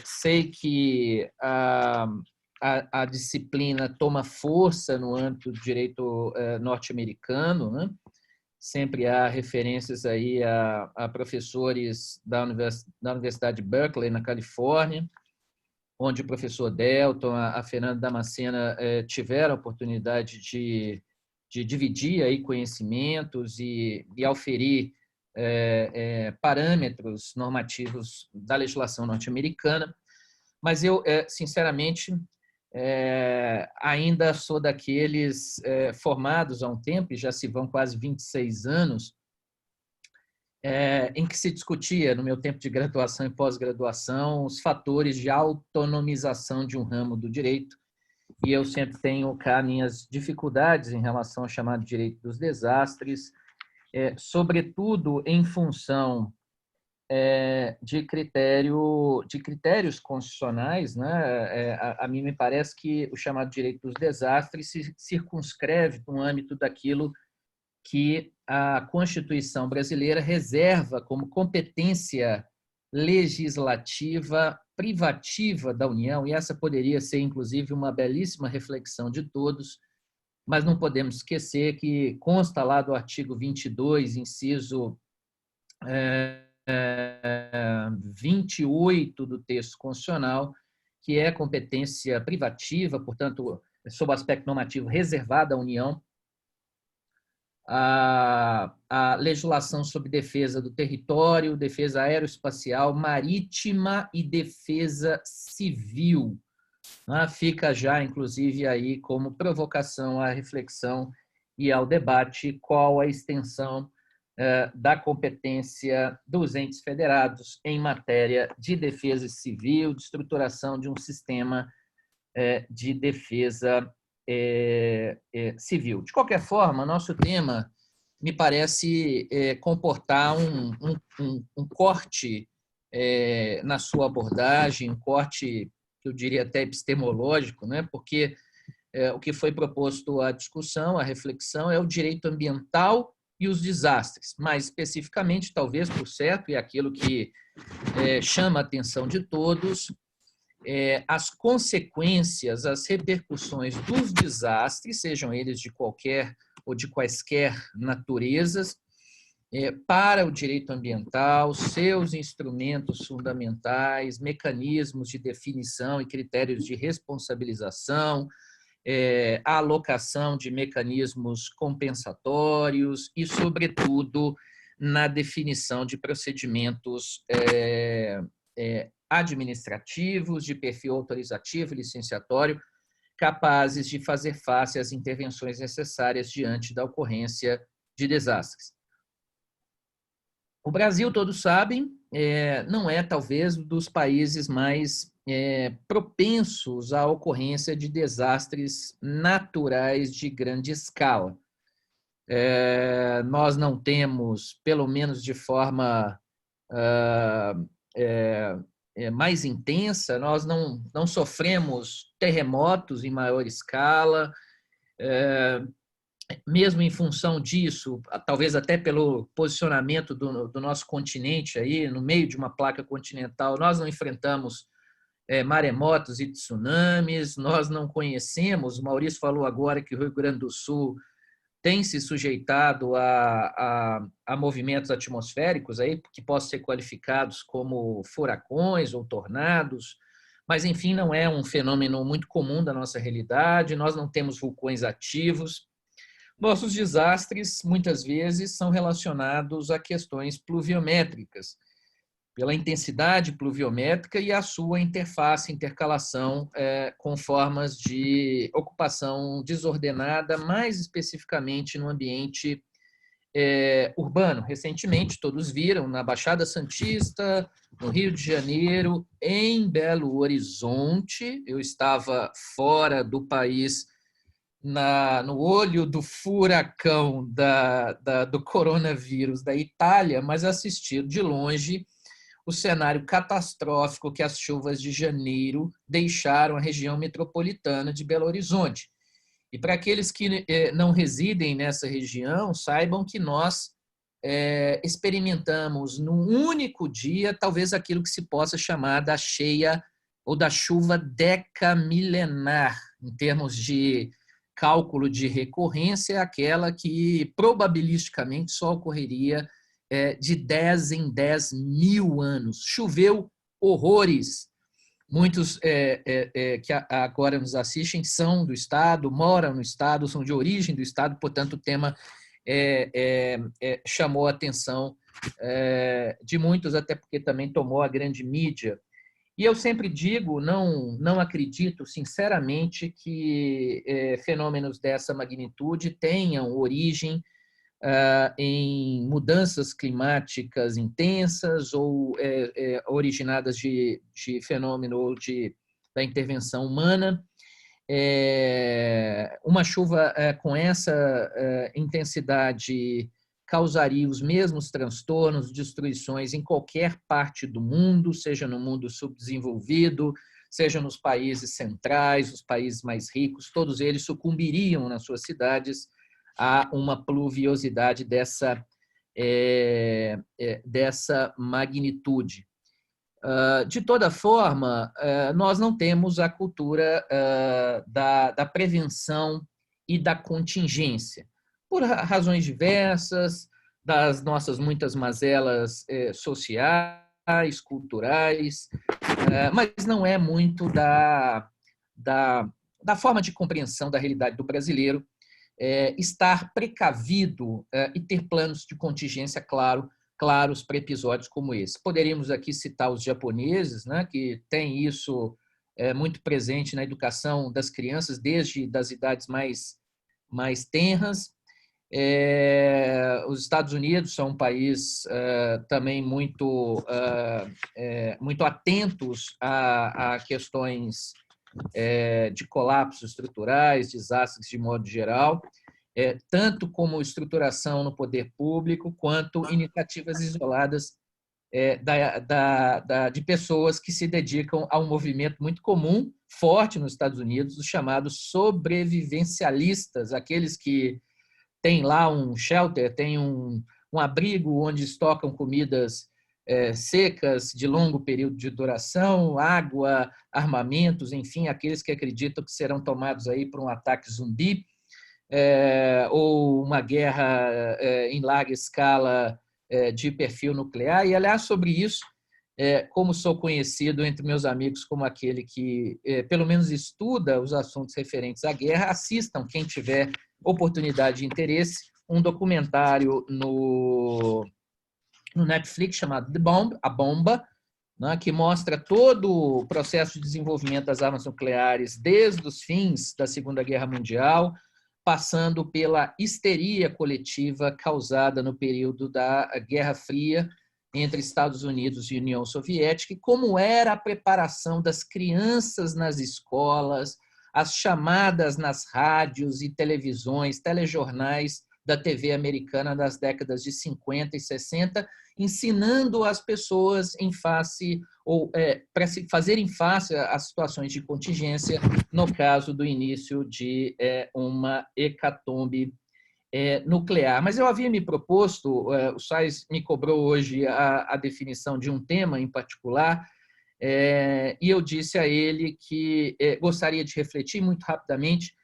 Sei que a disciplina toma força no âmbito do direito norte-americano, né? Sempre há referências aí a professores da Universidade de Berkeley, na Califórnia, onde o professor Delton, a Fernanda Damascena tiveram a oportunidade de dividir aí conhecimentos e auferir parâmetros normativos da legislação norte-americana. Mas eu, sinceramente, ainda sou daqueles formados há um tempo, e já se vão quase 26 anos, em que se discutia, no meu tempo de graduação e pós-graduação, os fatores de autonomização de um ramo do direito, e eu sempre tenho cá minhas dificuldades em relação ao chamado direito dos desastres, sobretudo em função de critérios constitucionais, né? A mim me parece que o chamado direito dos desastres se circunscreve no âmbito daquilo que a Constituição brasileira reserva como competência legislativa privativa da União, e essa poderia ser, inclusive, uma belíssima reflexão de todos, mas não podemos esquecer que consta lá do artigo 22, inciso 28 do texto constitucional, que é competência privativa, portanto, sob o aspecto normativo reservada à União, a legislação sobre defesa do território, defesa aeroespacial, marítima e defesa civil. Fica já, inclusive, aí como provocação à reflexão e ao debate qual a extensão da competência dos entes federados em matéria de defesa civil, de estruturação de um sistema de defesa civil. De qualquer forma, nosso tema me parece comportar um corte na sua abordagem, um corte, que eu diria até epistemológico, né? Porque o que foi proposto à discussão, à reflexão, é o direito ambiental e os desastres. Mais especificamente, talvez por certo, e aquilo que chama a atenção de todos, as consequências, as repercussões dos desastres, sejam eles de qualquer ou de quaisquer naturezas, para o direito ambiental, seus instrumentos fundamentais, mecanismos de definição e critérios de responsabilização, a alocação de mecanismos compensatórios e, sobretudo, na definição de procedimentos administrativos, de perfil autorizativo e licenciatório, capazes de fazer face às intervenções necessárias diante da ocorrência de desastres. O Brasil, todos sabem, não é talvez um dos países mais propensos à ocorrência de desastres naturais de grande escala. Nós não temos, pelo menos de forma mais intensa, nós não sofremos terremotos em maior escala, mesmo em função disso, talvez até pelo posicionamento do nosso continente aí, no meio de uma placa continental, nós não enfrentamos maremotos e tsunamis, nós não conhecemos, o Maurício falou agora que o Rio Grande do Sul tem se sujeitado a movimentos atmosféricos aí, que possam ser qualificados como furacões ou tornados, mas, enfim, não é um fenômeno muito comum da nossa realidade, nós não temos vulcões ativos. Nossos desastres, muitas vezes, são relacionados a questões pluviométricas, pela intensidade pluviométrica e a sua interface, intercalação com formas de ocupação desordenada, mais especificamente no ambiente urbano. Recentemente, todos viram, na Baixada Santista, no Rio de Janeiro, em Belo Horizonte, eu estava fora do país no olho do furacão do coronavírus da Itália, mas assisti de longe o cenário catastrófico que as chuvas de janeiro deixaram a região metropolitana de Belo Horizonte. E para aqueles que não residem nessa região, saibam que nós experimentamos num único dia, talvez aquilo que se possa chamar da cheia ou da chuva decamilenar, em termos de cálculo de recorrência, é aquela que probabilisticamente só ocorreria de 10 em 10 mil anos. Choveu horrores. Muitos que agora nos assistem são do Estado, moram no Estado, são de origem do Estado, portanto, o tema chamou a atenção de muitos, até porque também tomou a grande mídia. E eu sempre digo, não acredito, sinceramente, que fenômenos dessa magnitude tenham origem em mudanças climáticas intensas ou originadas de fenômeno ou da intervenção humana. Uma chuva com essa intensidade causaria os mesmos transtornos, destruições em qualquer parte do mundo, seja no mundo subdesenvolvido, seja nos países centrais, os países mais ricos, todos eles sucumbiriam nas suas cidades a uma pluviosidade dessa magnitude. De toda forma, nós não temos a cultura da prevenção e da contingência, por razões diversas, das nossas muitas mazelas sociais, culturais, mas não é muito da forma de compreensão da realidade do brasileiro estar precavido e ter planos de contingência claros para episódios como esse. Poderíamos aqui citar os japoneses, né, que têm isso muito presente na educação das crianças desde das idades mais tenras. Os Estados Unidos são um país também muito atentos a questões de colapsos estruturais, desastres de modo geral, tanto como estruturação no poder público, quanto iniciativas isoladas de pessoas que se dedicam a um movimento muito comum, forte nos Estados Unidos, os chamados sobrevivencialistas, aqueles que têm lá um shelter, têm um abrigo onde estocam comidas secas, de longo período de duração, água, armamentos, enfim, aqueles que acreditam que serão tomados aí por um ataque zumbi, ou uma guerra em larga escala de perfil nuclear. E, aliás, sobre isso, como sou conhecido entre meus amigos como aquele que, pelo menos, estuda os assuntos referentes à guerra, assistam, quem tiver oportunidade e interesse, um documentário no Netflix chamado The Bomb, A Bomba, né, que mostra todo o processo de desenvolvimento das armas nucleares desde os fins da Segunda Guerra Mundial, passando pela histeria coletiva causada no período da Guerra Fria entre Estados Unidos e União Soviética, e como era a preparação das crianças nas escolas, as chamadas nas rádios e televisões, telejornais da TV americana das décadas de 50 e 60, ensinando as pessoas para se fazerem face às situações de contingência no caso do início de uma hecatombe nuclear. Mas eu havia me proposto, o Sais me cobrou hoje a definição de um tema em particular, e eu disse a ele que gostaria de refletir muito rapidamente,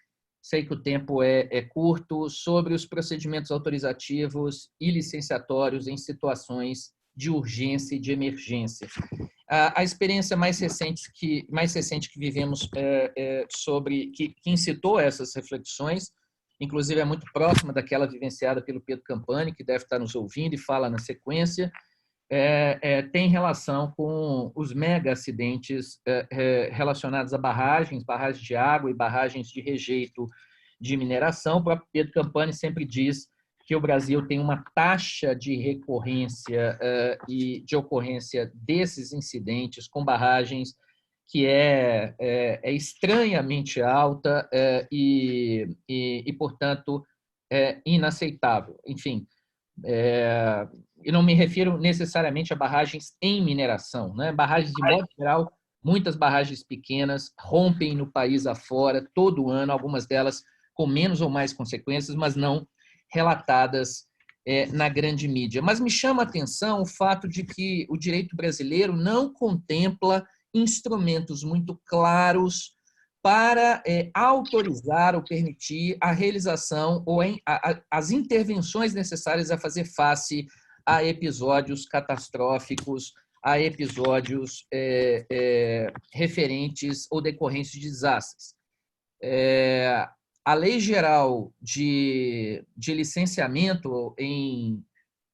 sei que o tempo é curto, sobre os procedimentos autorizativos e licenciatórios em situações de urgência e de emergência. A experiência mais recente que vivemos que incitou essas reflexões, inclusive é muito próxima daquela vivenciada pelo Pedro Campani, que deve estar nos ouvindo e fala na sequência, tem relação com os mega acidentes relacionados a barragens de água e barragens de rejeito de mineração. O próprio Pedro Campani sempre diz que o Brasil tem uma taxa de recorrência e de ocorrência desses incidentes com barragens que é estranhamente alta e, portanto, inaceitável. Enfim, e não me refiro necessariamente a barragens em mineração, né? Barragens de modo geral, muitas barragens pequenas rompem no país afora todo ano, algumas delas com menos ou mais consequências, mas não relatadas na grande mídia. Mas me chama a atenção o fato de que o direito brasileiro não contempla instrumentos muito claros para autorizar ou permitir a realização ou as intervenções necessárias a fazer face a episódios catastróficos, a episódios referentes ou decorrentes de desastres. A Lei Geral de Licenciamento,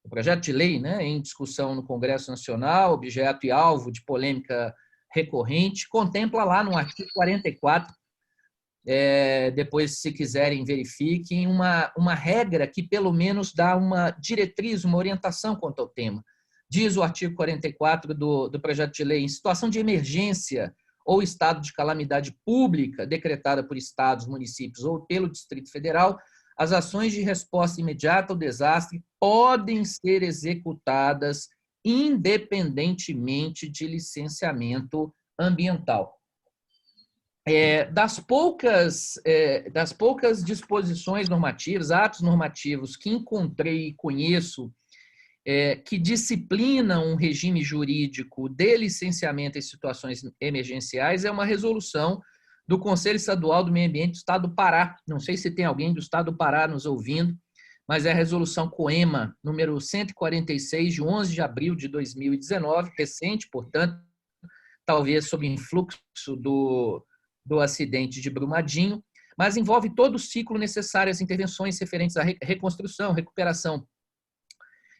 o projeto de lei, né, em discussão no Congresso Nacional, objeto e alvo de polêmica recorrente, contempla lá no artigo 44, depois, se quiserem, verifiquem, uma regra que, pelo menos, dá uma diretriz, uma orientação quanto ao tema. Diz o artigo 44 do projeto de lei: em situação de emergência ou estado de calamidade pública decretada por estados, municípios ou pelo Distrito Federal, as ações de resposta imediata ao desastre podem ser executadas independentemente de licenciamento ambiental. Das poucas disposições normativas, atos normativos que encontrei e conheço que disciplinam um regime jurídico de licenciamento em situações emergenciais, é uma resolução do Conselho Estadual do Meio Ambiente do Estado do Pará. Não sei se tem alguém do Estado do Pará nos ouvindo, mas é a resolução COEMA, número 146, de 11 de abril de 2019, recente, portanto, talvez sob influxo do acidente de Brumadinho, mas envolve todo o ciclo necessário às intervenções referentes à reconstrução, recuperação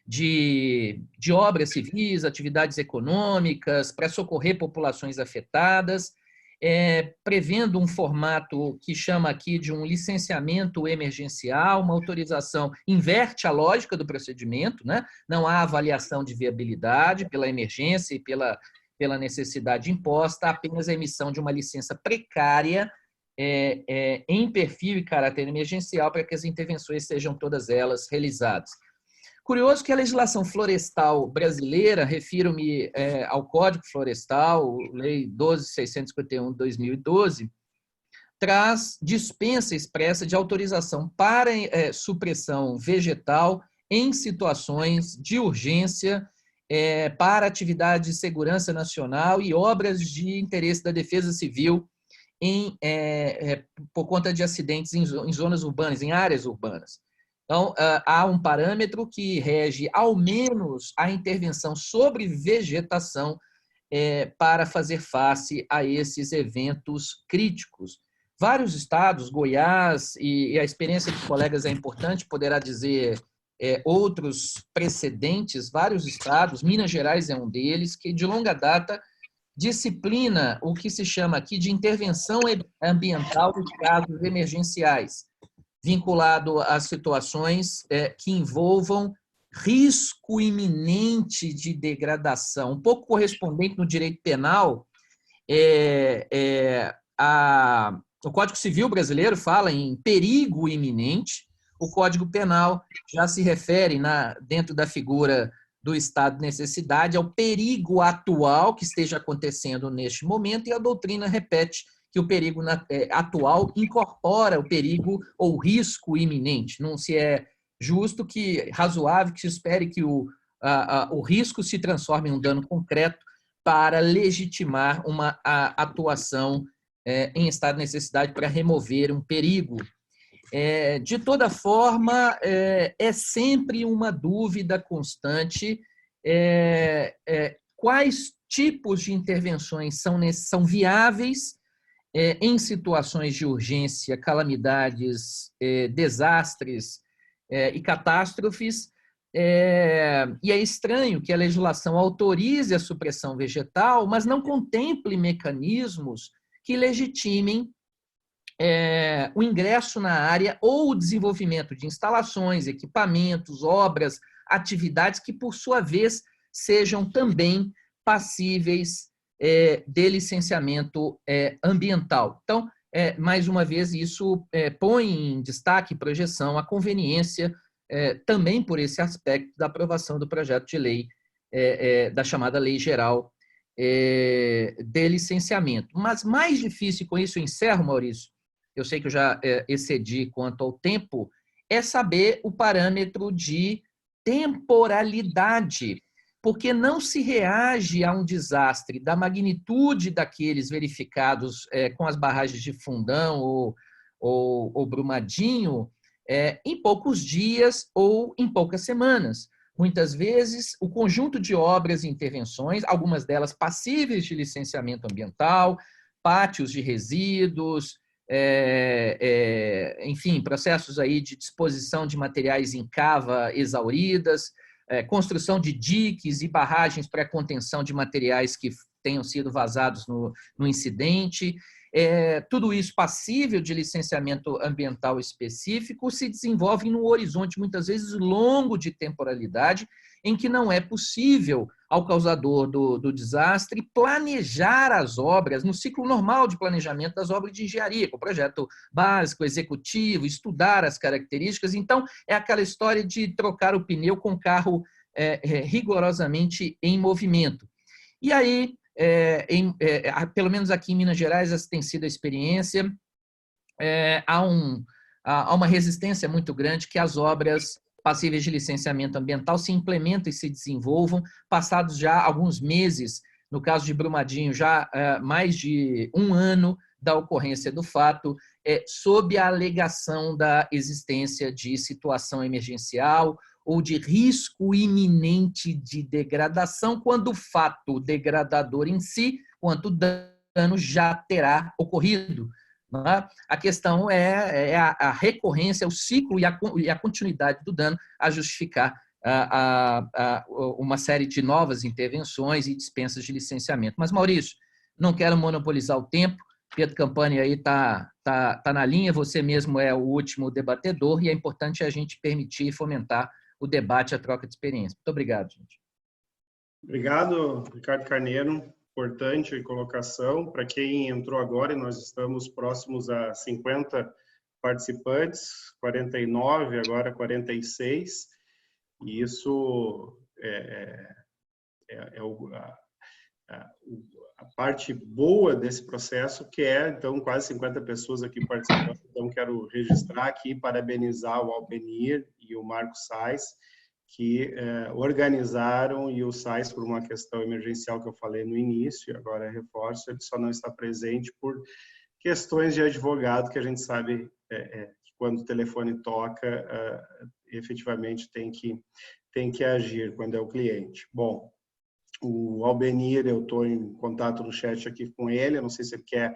de obras civis, atividades econômicas, para socorrer populações afetadas, prevendo um formato que chama aqui de um licenciamento emergencial, uma autorização, inverte a lógica do procedimento, né? Não há avaliação de viabilidade pela emergência e pela necessidade imposta, apenas a emissão de uma licença precária em perfil e caráter emergencial para que as intervenções sejam todas elas realizadas. Curioso que a legislação florestal brasileira, refiro-me ao Código Florestal, Lei 12.651 de 2012, traz dispensa expressa de autorização para supressão vegetal em situações de urgência para atividades de segurança nacional e obras de interesse da Defesa Civil por conta de acidentes em zonas urbanas, em áreas urbanas. Então, há um parâmetro que rege, ao menos, a intervenção sobre vegetação para fazer face a esses eventos críticos. Vários estados, Goiás, e a experiência de colegas é importante, poderá dizer outros precedentes, vários estados, Minas Gerais é um deles, que de longa data disciplina o que se chama aqui de intervenção ambiental em casos emergenciais, vinculado a situações que envolvam risco iminente de degradação. Um pouco correspondente no direito penal, o Código Civil brasileiro fala em perigo iminente, o Código Penal já se refere, dentro da figura do estado de necessidade, ao perigo atual que esteja acontecendo neste momento, e a doutrina repete que o perigo atual incorpora o perigo ou risco iminente. Não se é justo, razoável, que se espere que o risco se transforme em um dano concreto para legitimar uma atuação em estado de necessidade para remover um perigo. De toda forma, é sempre uma dúvida constante quais tipos de intervenções são viáveis em situações de urgência, calamidades, desastres e catástrofes, e é estranho que a legislação autorize a supressão vegetal, mas não contemple mecanismos que legitimem o ingresso na área ou o desenvolvimento de instalações, equipamentos, obras, atividades que, por sua vez, sejam também passíveis de licenciamento ambiental. Então, mais uma vez, isso põe em destaque e projeção a conveniência, também por esse aspecto, da aprovação do projeto de lei, da chamada Lei Geral de Licenciamento. Mas mais difícil, com isso eu encerro, Maurício, eu sei que eu já excedi quanto ao tempo, é saber o parâmetro de temporalidade porque não se reage a um desastre da magnitude daqueles verificados com as barragens de Fundão ou Brumadinho em poucos dias ou em poucas semanas. Muitas vezes, o conjunto de obras e intervenções, algumas delas passíveis de licenciamento ambiental, pátios de resíduos, enfim, processos aí de disposição de materiais em cava exauridas, construção de diques e barragens para contenção de materiais que tenham sido vazados no incidente. Tudo isso passível de licenciamento ambiental específico se desenvolve num horizonte muitas vezes longo de temporalidade, em que não é possível ao causador do desastre planejar as obras no ciclo normal de planejamento das obras de engenharia, com projeto básico, executivo, estudar as características. Então, é aquela história de trocar o pneu com o carro rigorosamente em movimento. E aí, pelo menos aqui em Minas Gerais, essa tem sido a experiência. Há uma resistência muito grande que as obras passíveis de licenciamento ambiental se implementem e se desenvolvam, passados já alguns meses, no caso de Brumadinho, já mais de um ano da ocorrência do fato, sob a alegação da existência de situação emergencial ou de risco iminente de degradação, quando o fato degradador em si, quanto dano, já terá ocorrido. A questão é a recorrência, o ciclo e a continuidade do dano a justificar uma série de novas intervenções e dispensas de licenciamento. Mas, Maurício, não quero monopolizar o tempo. Pedro Campani aí tá na linha, você mesmo é o último debatedor e é importante a gente permitir e fomentar o debate, a troca de experiência. Muito obrigado, gente.
Obrigado, Ricardo Carneiro. Importante colocação. Para quem entrou agora, nós estamos próximos a 50 participantes, 49, agora 46, e isso a parte boa desse processo, que então, quase 50 pessoas aqui participando. Então, quero registrar aqui, parabenizar o Albenir e o Marco Sais, que organizaram, e o Sais, por uma questão emergencial que eu falei no início, e agora reforço, ele só não está presente por questões de advogado, que a gente sabe que quando o telefone toca, efetivamente tem que agir quando é o cliente. Bom, o Albenir, eu estou em contato no chat aqui com ele, eu não sei se ele quer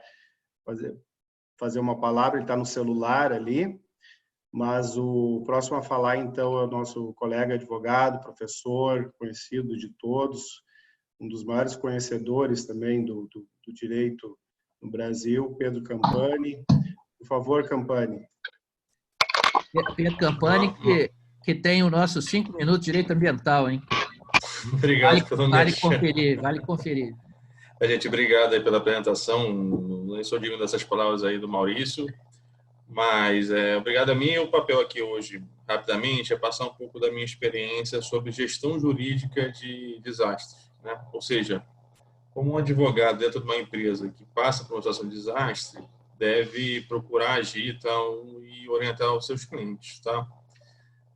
fazer uma palavra, ele está no celular ali. Mas o próximo a falar, então, é o nosso colega advogado, professor, conhecido de todos, um dos maiores conhecedores também do direito no Brasil, Pedro Campani. Por favor, Campani.
Pedro Campani, que tem o nosso 5 minutos de direito ambiental, hein?
Obrigado pelo
Vale conferir.
Gente, obrigado aí pela apresentação. Não sou digno dessas palavras aí do Maurício. Mas obrigado a mim. O papel aqui hoje, rapidamente, é passar um pouco da minha experiência sobre gestão jurídica de desastres, né? Ou seja, como um advogado dentro de uma empresa que passa por uma situação de desastre, deve procurar agir e orientar os seus clientes, tá?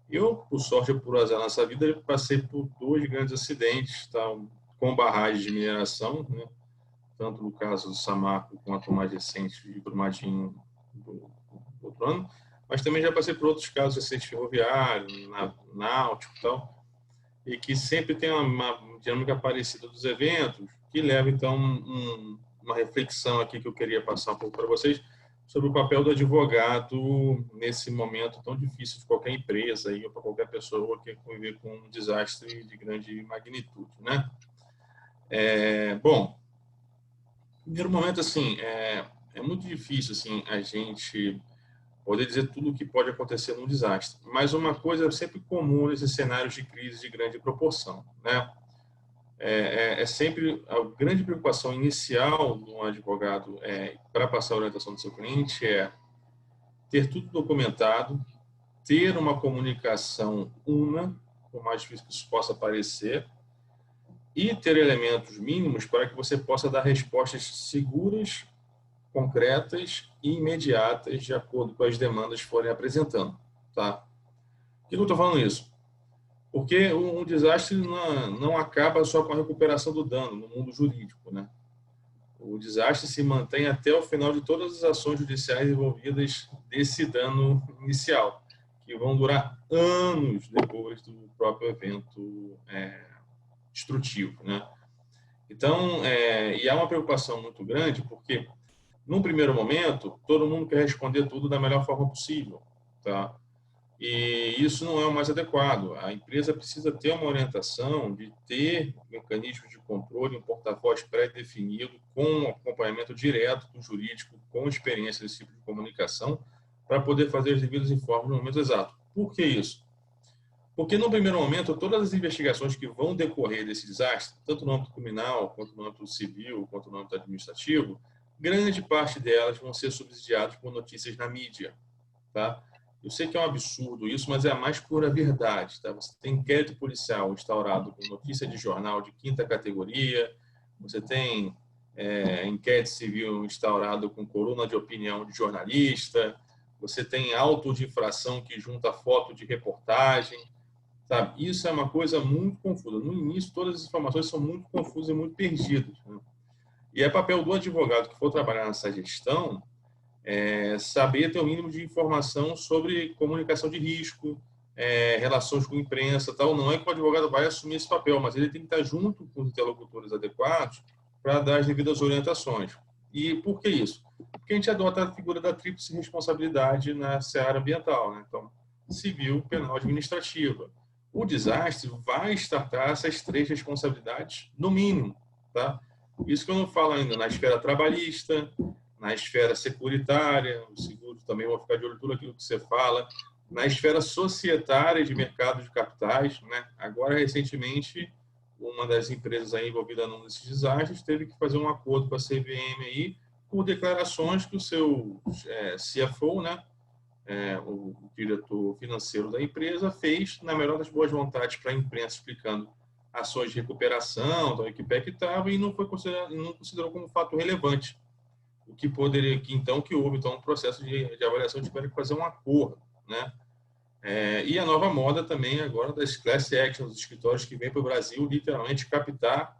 Eu, por sorte ou por azar nessa vida, passei por 2 grandes acidentes, tá? Com barragens de mineração, né? Tanto no caso do Samarco quanto o mais recente de Brumadinho do outro ano, mas também já passei por outros casos de acidente ferroviário, náutico e tal, e que sempre tem uma dinâmica parecida dos eventos, que leva, então, uma reflexão aqui que eu queria passar um pouco para vocês sobre o papel do advogado nesse momento tão difícil de qualquer empresa ou para qualquer pessoa que conviver com um desastre de grande magnitude, né? Bom, primeiro momento, assim, é muito difícil, assim, a gente poder dizer tudo o que pode acontecer num desastre. Mas uma coisa é sempre comum nesses cenários de crise de grande proporção, né? Sempre a grande preocupação inicial de um advogado para passar a orientação do seu cliente é ter tudo documentado, ter uma comunicação una, por mais difícil que isso possa parecer, e ter elementos mínimos para que você possa dar respostas seguras, concretas e imediatas, de acordo com as demandas que forem apresentando, tá? Por que eu estou falando isso? Porque um desastre não acaba só com a recuperação do dano no mundo jurídico, né? O desastre se mantém até o final de todas as ações judiciais envolvidas desse dano inicial, que vão durar anos depois do próprio evento destrutivo, né? Então, e há uma preocupação muito grande, porque, num primeiro momento, todo mundo quer responder tudo da melhor forma possível, tá? E isso não é o mais adequado. A empresa precisa ter uma orientação de ter mecanismos de controle, um porta-voz pré-definido, com um acompanhamento direto do jurídico, com experiência nesse tipo de comunicação, para poder fazer os devidos informes no momento exato. Por que isso? Porque, no primeiro momento, todas as investigações que vão decorrer desse desastre, tanto no âmbito criminal, quanto no âmbito civil, quanto no âmbito administrativo, grande parte delas vão ser subsidiadas por notícias na mídia, tá? Eu sei que é um absurdo isso, mas é a mais pura verdade, tá? Você tem inquérito policial instaurado com notícia de jornal de 5ª categoria, você tem inquérito civil instaurado com coluna de opinião de jornalista, você tem auto de infração que junta foto de reportagem, sabe? Isso é uma coisa muito confusa. No início, todas as informações são muito confusas e muito perdidas, né? E é papel do advogado que for trabalhar nessa gestão saber ter o mínimo de informação sobre comunicação de risco, relações com a imprensa, tal. Não é que o advogado vai assumir esse papel, mas ele tem que estar junto com os interlocutores adequados para dar as devidas orientações. E por que isso? Porque a gente adota a figura da tríplice responsabilidade na seara ambiental, né? Então, civil, penal, administrativa. O desastre vai startar essas 3 responsabilidades, no mínimo, tá? Isso que eu não falo ainda na esfera trabalhista, na esfera securitária, os seguros também vão ficar de olho em tudo aquilo que você fala, na esfera societária de mercado de capitais, né? Agora, recentemente, uma das empresas aí envolvida nesses desastres teve que fazer um acordo com a CVM aí, por declarações que o seu CFO, né, o diretor financeiro da empresa, fez na melhor das boas vontades para a imprensa, explicando ações de recuperação, então, que pé que estava, e não considerou como fato relevante. O que poderia, que houve então um processo de avaliação, tiveram que fazer um acordo, né? E a nova moda também agora das class actions, dos escritórios que vêm para o Brasil literalmente captar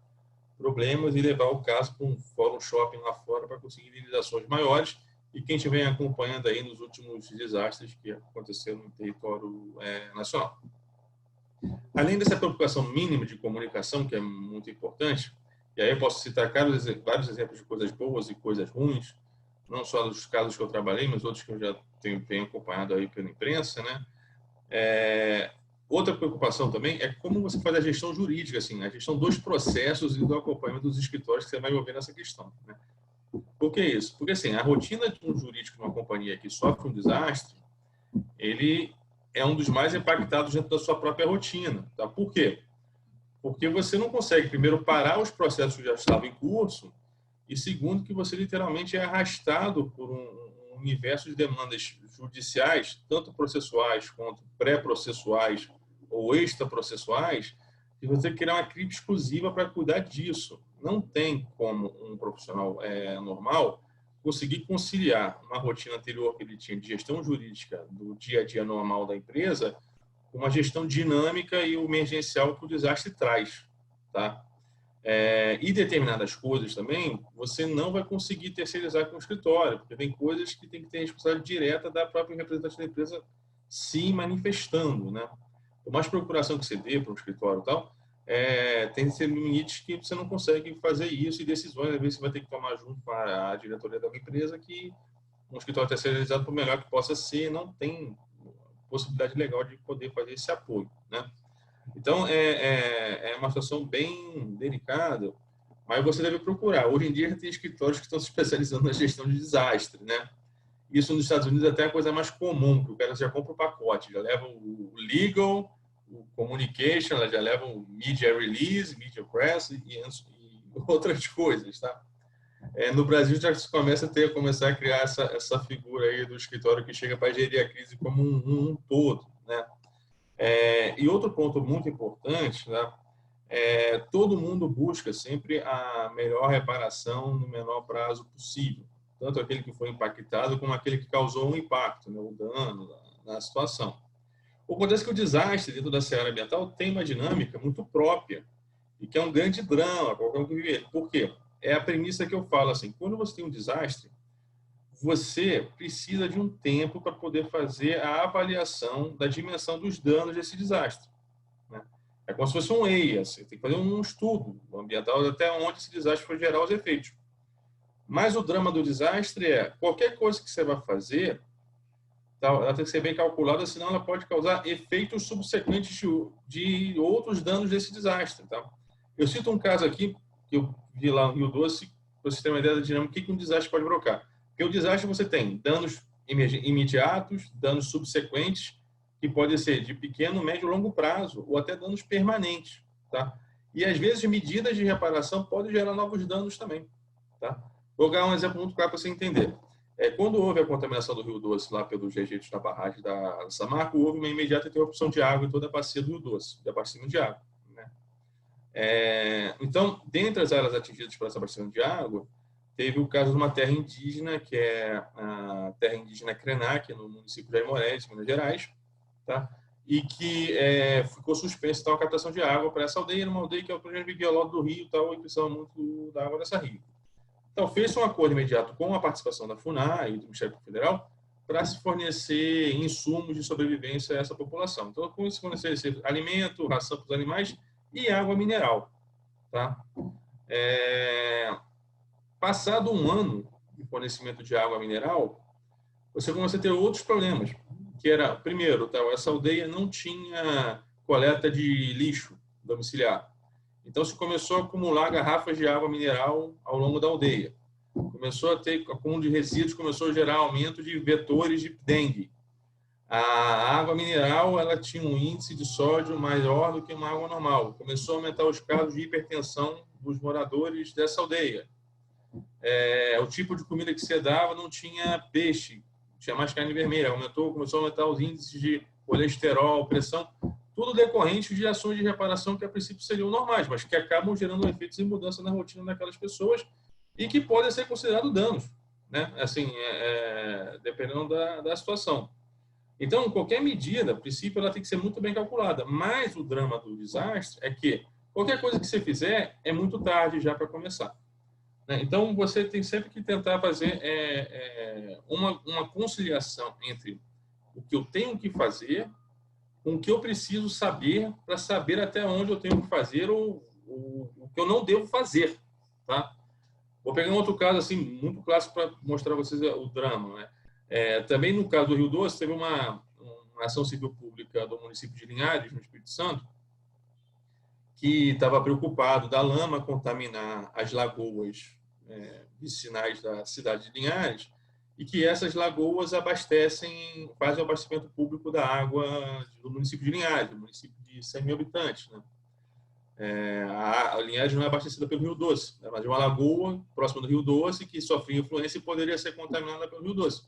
problemas e levar o caso para um fórum shopping lá fora para conseguir indenizações maiores, e quem vem acompanhando aí nos últimos desastres que aconteceram no território nacional. Além dessa preocupação mínima de comunicação, que é muito importante, e aí eu posso citar vários exemplos de coisas boas e coisas ruins, não só dos casos que eu trabalhei, mas outros que eu já tenho acompanhado aí pela imprensa, né? Outra preocupação também é como você faz a gestão jurídica, assim, a gestão dos processos e do acompanhamento dos escritórios que você vai envolver nessa questão, né? Por que isso? Porque, assim, a rotina de um jurídico numa companhia que sofre um desastre, ele é um dos mais impactados dentro da sua própria rotina, tá? Por quê? Porque você não consegue, primeiro, parar os processos que já estavam em curso, e segundo, que você literalmente é arrastado por um universo de demandas judiciais, tanto processuais quanto pré-processuais ou extraprocessuais, e você criar uma equipe exclusiva para cuidar disso. Não tem como um profissional normal conseguir conciliar uma rotina anterior que ele tinha de gestão jurídica do dia a dia normal da empresa com uma gestão dinâmica e emergencial que o desastre traz, tá? E determinadas coisas também você não vai conseguir terceirizar com o escritório, porque tem coisas que tem que ter responsabilidade direta da própria representante da empresa se manifestando, né? Por mais procuração que você dê para um escritório e tal, tem que ser limites que você não consegue fazer isso, e decisões, às vezes, você vai ter que tomar junto com a diretoria da empresa, que um escritório terceirizado, por melhor que possa ser, não tem possibilidade legal de poder fazer esse apoio, né? Então, é uma situação bem delicada, mas você deve procurar. Hoje em dia, tem escritórios que estão se especializando na gestão de desastre, né? Isso nos Estados Unidos até é a coisa mais comum, porque o cara já compra o pacote, já leva o legal, o communication, já leva o media release, media press e outras coisas, tá? No Brasil já se começa a criar essa figura aí do escritório que chega para gerir a crise como um todo, né? E outro ponto muito importante, né? Todo mundo busca sempre a melhor reparação no menor prazo possível, tanto aquele que foi impactado como aquele que causou um impacto, né, o dano na situação. Acontece que o desastre dentro da seara ambiental tem uma dinâmica muito própria e que é um grande drama, qualquer um que vive ele. Por quê? É a premissa que eu falo assim, quando você tem um desastre, você precisa de um tempo para poder fazer a avaliação da dimensão dos danos desse desastre, né? É como se fosse um EIA, você tem que fazer um estudo ambiental até onde esse desastre vai gerar os efeitos. Mas o drama do desastre é, qualquer coisa que você vai fazer, ela tem que ser bem calculada, senão ela pode causar efeitos subsequentes de outros danos desse desastre. Tá? Eu cito um caso aqui, que eu vi lá no Rio Doce, para você ter uma ideia da dinâmica, o que um desastre pode provocar. Porque o desastre você tem danos imediatos, danos subsequentes, que podem ser de pequeno, médio e longo prazo, ou até danos permanentes. Tá? E, às vezes, medidas de reparação podem gerar novos danos também. Tá? Vou dar um exemplo muito claro para você entender. Quando houve a contaminação do Rio Doce lá pelos rejeitos na barragem da Samarco, houve uma imediata interrupção de água em toda a bacia do Rio Doce, de abastecimento de água. Né? Então, dentre as áreas atingidas por esse abastecimento de água, teve o caso de uma terra indígena, que é a terra indígena Krenak, no município de Aimorés, Minas Gerais, tá? E que ficou suspensa então, a captação de água para essa aldeia, uma aldeia que o projeto vivia ao lado do rio tal, e precisava muito da água dessa rio. Então, fez um acordo imediato com a participação da FUNAI e do Ministério Federal para se fornecer insumos de sobrevivência a essa população. Então, com isso, fornecer alimento, ração para os animais e água mineral. Tá? Passado um ano de fornecimento de água mineral, você começa a ter outros problemas. Que era, primeiro, essa aldeia não tinha coleta de lixo domiciliar. Então, se começou a acumular garrafas de água mineral ao longo da aldeia. Começou a ter acúmulo de resíduos, começou a gerar aumento de vetores de dengue. A água mineral ela tinha um índice de sódio maior do que uma água normal. Começou a aumentar os casos de hipertensão dos moradores dessa aldeia. O tipo de comida que se dava não tinha peixe, tinha mais carne vermelha. Começou a aumentar os índices de colesterol, pressão. Tudo decorrente de ações de reparação que, a princípio, seriam normais, mas que acabam gerando efeitos e mudança na rotina daquelas pessoas e que podem ser considerados danos, né? Assim, dependendo da situação. Então, qualquer medida, a princípio, ela tem que ser muito bem calculada. Mas o drama do desastre é que qualquer coisa que você fizer é muito tarde já para começar. Né? Então, você tem sempre que tentar fazer uma conciliação entre o que eu tenho que fazer com o que eu preciso saber para saber até onde eu tenho que fazer ou o que eu não devo fazer. Tá? Vou pegar um outro caso assim, muito clássico para mostrar a vocês o drama. Né? Também no caso do Rio Doce, teve uma ação civil pública do município de Linhares, no Espírito Santo, que estava preocupado da lama contaminar as lagoas vicinais da cidade de Linhares e que essas lagoas fazem o abastecimento público da água do município de Linhares, do município de 100 mil habitantes. Né? A Linhares não é abastecida pelo Rio Doce, né? Mas é uma lagoa próxima do Rio Doce que sofre influência e poderia ser contaminada pelo Rio Doce.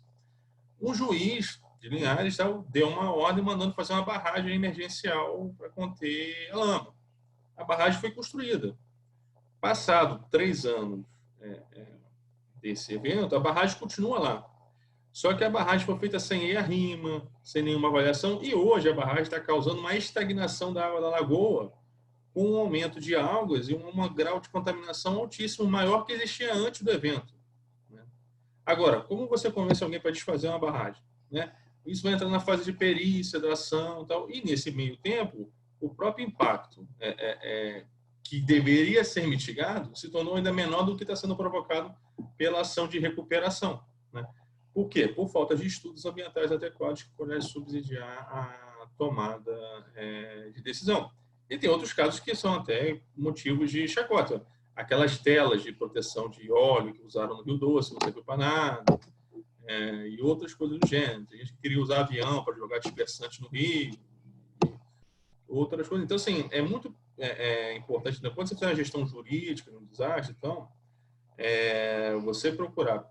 Um juiz de Linhares deu uma ordem mandando fazer uma barragem emergencial para conter a lama. A barragem foi construída. Passado 3 anos desse evento, a barragem continua lá. Só que a barragem foi feita sem EIA-RIMA, sem nenhuma avaliação, e hoje a barragem está causando uma estagnação da água da lagoa, com um aumento de algas e um grau de contaminação altíssimo, maior que existia antes do evento. Né? Agora, como você convence alguém para desfazer uma barragem? Né? Isso vai entrar na fase de perícia, da ação e tal, e nesse meio tempo, o próprio impacto que deveria ser mitigado se tornou ainda menor do que está sendo provocado pela ação de recuperação. Né? Por quê? Por falta de estudos ambientais adequados que podem subsidiar a tomada de decisão. E tem outros casos que são até motivos de chacota. Aquelas telas de proteção de óleo que usaram no Rio Doce, não serviu para nada, e outras coisas do gênero. Tem gente que queria usar avião para jogar dispersante no rio, outras coisas. Então, assim, é muito importante, né? Quando você tem uma gestão jurídica no desastre, então, você procurar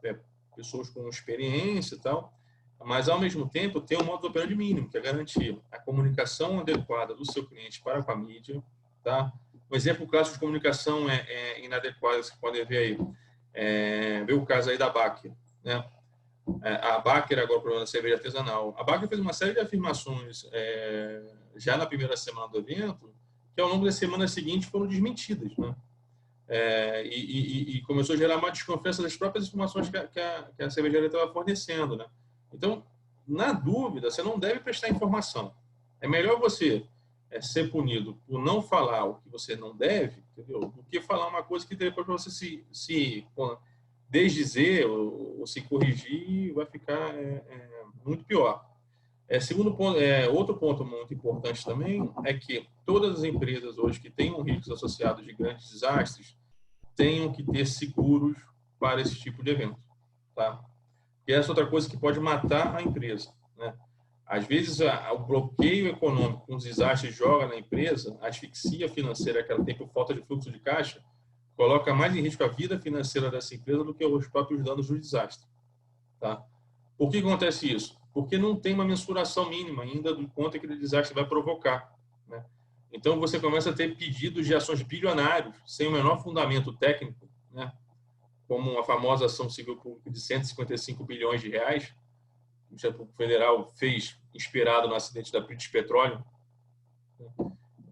pessoas com experiência e tal, mas, ao mesmo tempo, ter um modus operandi mínimo, que é garantir a comunicação adequada do seu cliente para com a mídia. Tá? Um exemplo clássico de comunicação inadequada, vocês podem ver aí. Ver o caso aí da BAC. Né? A Baker, agora o problema da cerveja artesanal. A Baker fez uma série de afirmações já na primeira semana do evento, que ao longo das semanas seguintes foram desmentidas, né? E começou a gerar uma desconfiança das próprias informações que a cervejaria estava fornecendo, né? Então, na dúvida, você não deve prestar informação. É melhor você ser punido por não falar o que você não deve, entendeu? Do que falar uma coisa que depois você se desdizer ou se corrigir vai ficar muito pior. Segundo ponto, outro ponto muito importante também é que todas as empresas hoje que tenham riscos associados de grandes desastres tenham que ter seguros para esse tipo de evento, tá? E essa é outra coisa que pode matar a empresa, né? Às vezes, o bloqueio econômico com os desastres joga na empresa, a asfixia financeira que ela tem por falta de fluxo de caixa, coloca mais em risco a vida financeira dessa empresa do que os próprios danos do desastre, tá? Por que acontece isso? Porque não tem uma mensuração mínima ainda do quanto aquele desastre vai provocar, né? Então, você começa a ter pedidos de ações bilionários, sem o menor fundamento técnico, né? Como a famosa ação civil pública de 155 bilhões de reais, que o Ministério Público Federal fez, inspirado no acidente da British Petroleum, né,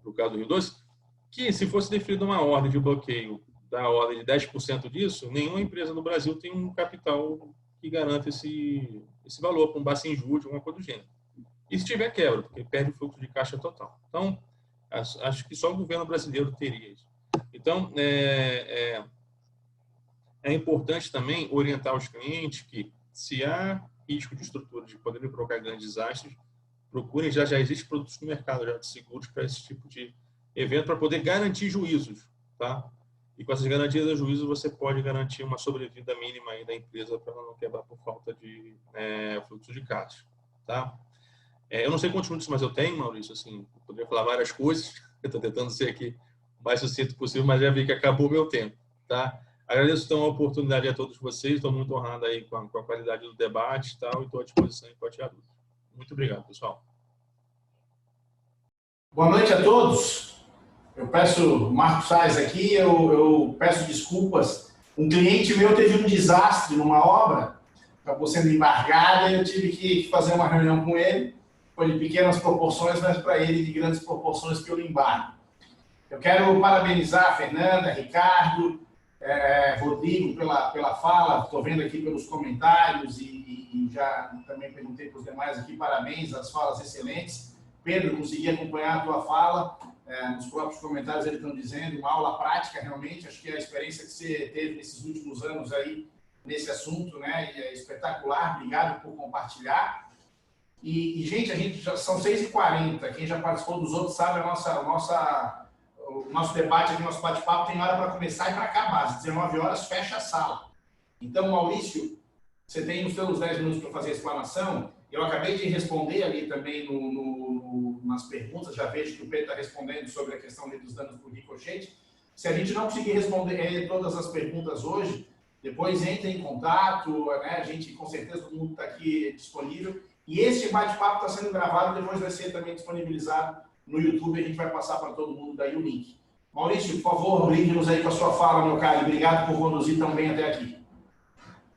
no caso do Rio Doce, que se fosse definida uma ordem de bloqueio da ordem de 10% disso, nenhuma empresa no Brasil tem um capital que garanta esse valor, com base em juros, alguma coisa do gênero. E se tiver quebra, porque perde o fluxo de caixa total. Então, acho que só o governo brasileiro teria isso. Então, é importante também orientar os clientes que, se há risco de estrutura de poder provocar grandes desastres, procurem, já existem produtos no mercado já de seguros para esse tipo de evento, para poder garantir juízos, tá? E com essas garantias de juízo, você pode garantir uma sobrevida mínima aí da empresa para ela não quebrar por falta de fluxo de caixa, tá? Eu não sei quantos minutos mais eu tenho, Maurício, assim, eu poderia falar várias coisas, eu estou tentando ser aqui o mais sucinto possível, mas já vi que acabou o meu tempo, tá? Agradeço então a oportunidade a todos vocês, estou muito honrado aí com a qualidade do debate e tal, e estou à disposição para tirar dúvidas. Muito obrigado, pessoal.
Boa noite a todos. Eu peço, Marcos Sais aqui, eu peço desculpas. Um cliente meu teve um desastre numa obra, acabou sendo embargada, e eu tive que fazer uma reunião com ele. Foi de pequenas proporções, mas para ele de grandes proporções pelo embargo. Eu quero parabenizar a Fernanda, Ricardo, Rodrigo pela fala, estou vendo aqui pelos comentários e já também perguntei para os demais aqui, parabéns, as falas excelentes. Pedro, consegui acompanhar a tua fala, nos próprios comentários eles estão dizendo, uma aula prática realmente, acho que a experiência que você teve nesses últimos anos aí, nesse assunto, né, é espetacular, obrigado por compartilhar. E gente, a gente já são 6h40, quem já participou dos outros sabe o nosso debate aqui, nosso bate-papo tem hora para começar e para acabar. Às 19 horas fecha a sala. Então, Maurício, você tem os seus 10 minutos para fazer a explanação. Eu acabei de responder ali também nas perguntas, já vejo que o Pedro está respondendo sobre a questão dos danos por ricochete. Se a gente não conseguir responder todas as perguntas hoje, depois entre em contato, né? A gente, com certeza, todo mundo está aqui disponível. E este bate-papo está sendo gravado, depois vai ser também disponibilizado no YouTube, a gente vai passar para todo mundo daí o link. Maurício, por favor, brinde-nos aí com a sua fala, meu caro. Obrigado por conduzir tão bem até aqui.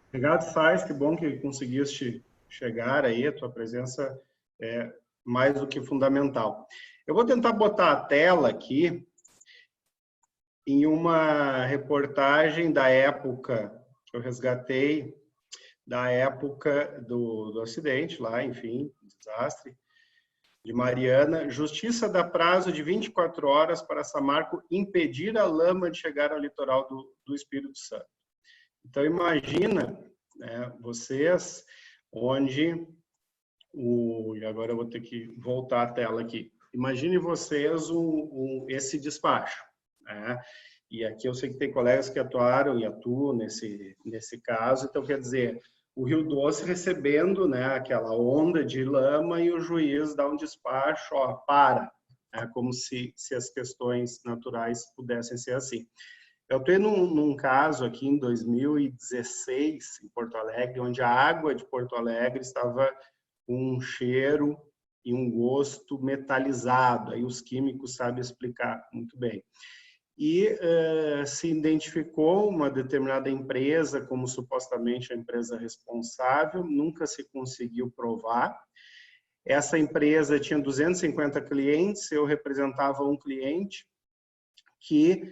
Obrigado, Sais. Que bom que conseguiste chegar aí. A tua presença é mais do que fundamental. Eu vou tentar botar a tela aqui em uma reportagem da época que eu resgatei, da época do acidente lá, enfim, desastre, de Mariana. Justiça dá prazo de 24 horas para Samarco impedir a lama de chegar ao litoral do Espírito Santo. Então, imagina, né, vocês, onde e agora eu vou ter que voltar a tela aqui. Imagine vocês esse despacho, né? E aqui eu sei que tem colegas que atuaram e atuam nesse caso, então quer dizer, o Rio Doce recebendo, né, aquela onda de lama e o juiz dá um despacho, ó, como se as questões naturais pudessem ser assim. Eu estou num caso aqui em 2016, em Porto Alegre, onde a água de Porto Alegre estava com um cheiro e um gosto metalizado, aí os químicos sabem explicar muito bem. e se identificou uma determinada empresa como supostamente a empresa responsável, nunca se conseguiu provar. Essa empresa tinha 250 clientes, eu representava um cliente, que,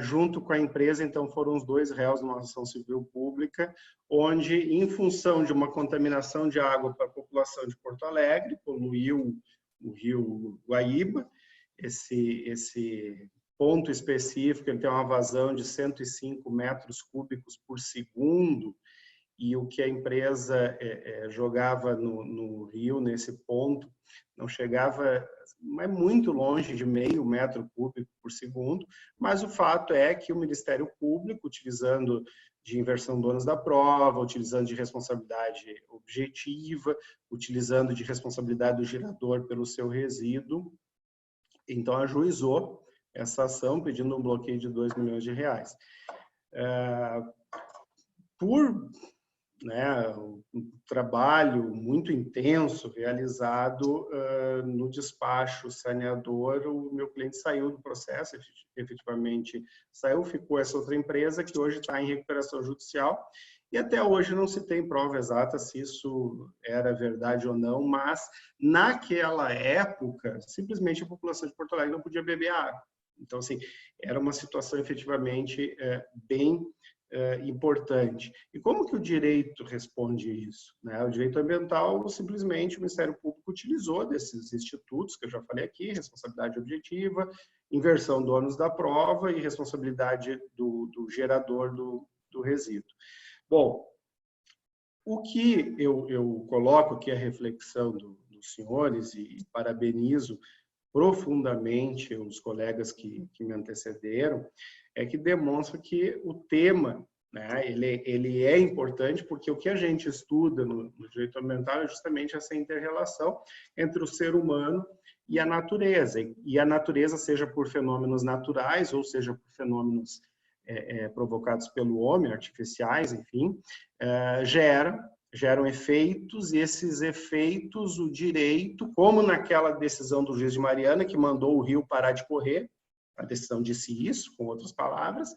junto com a empresa, então, foram os 2 réus numa ação civil pública, onde, em função de uma contaminação de água para a população de Porto Alegre, poluiu o rio Guaíba, esse ponto específico, ele tem uma vazão de 105 metros cúbicos por segundo, e o que a empresa jogava no rio, nesse ponto, não chegava, mas muito longe de meio metro cúbico por segundo, mas o fato é que o Ministério Público, utilizando de inversão do ônus da prova, utilizando de responsabilidade objetiva, utilizando de responsabilidade do gerador pelo seu resíduo, então ajuizou essa ação pedindo um bloqueio de R$2 milhões. Por um trabalho muito intenso realizado no despacho saneador, o meu cliente saiu do processo, efetivamente saiu, ficou essa outra empresa que hoje está em recuperação judicial e até hoje não se tem prova exata se isso era verdade ou não, mas naquela época, simplesmente a população de Porto Alegre não podia beber água. Então, assim, era uma situação efetivamente bem importante. E como que o direito responde isso? O direito ambiental, simplesmente o Ministério Público utilizou desses institutos que eu já falei aqui, responsabilidade objetiva, inversão do ônus da prova e responsabilidade do gerador do resíduo. Bom, o que eu coloco aqui a reflexão dos senhores e parabenizo profundamente os colegas que me antecederam, é que demonstra que o tema, ele é importante porque o que a gente estuda no direito ambiental é justamente essa inter-relação entre o ser humano e a natureza. E a natureza, seja por fenômenos naturais ou seja por fenômenos provocados pelo homem, artificiais, enfim, geram efeitos, e esses efeitos, o direito, como naquela decisão do juiz de Mariana, que mandou o rio parar de correr, a decisão disse isso, com outras palavras,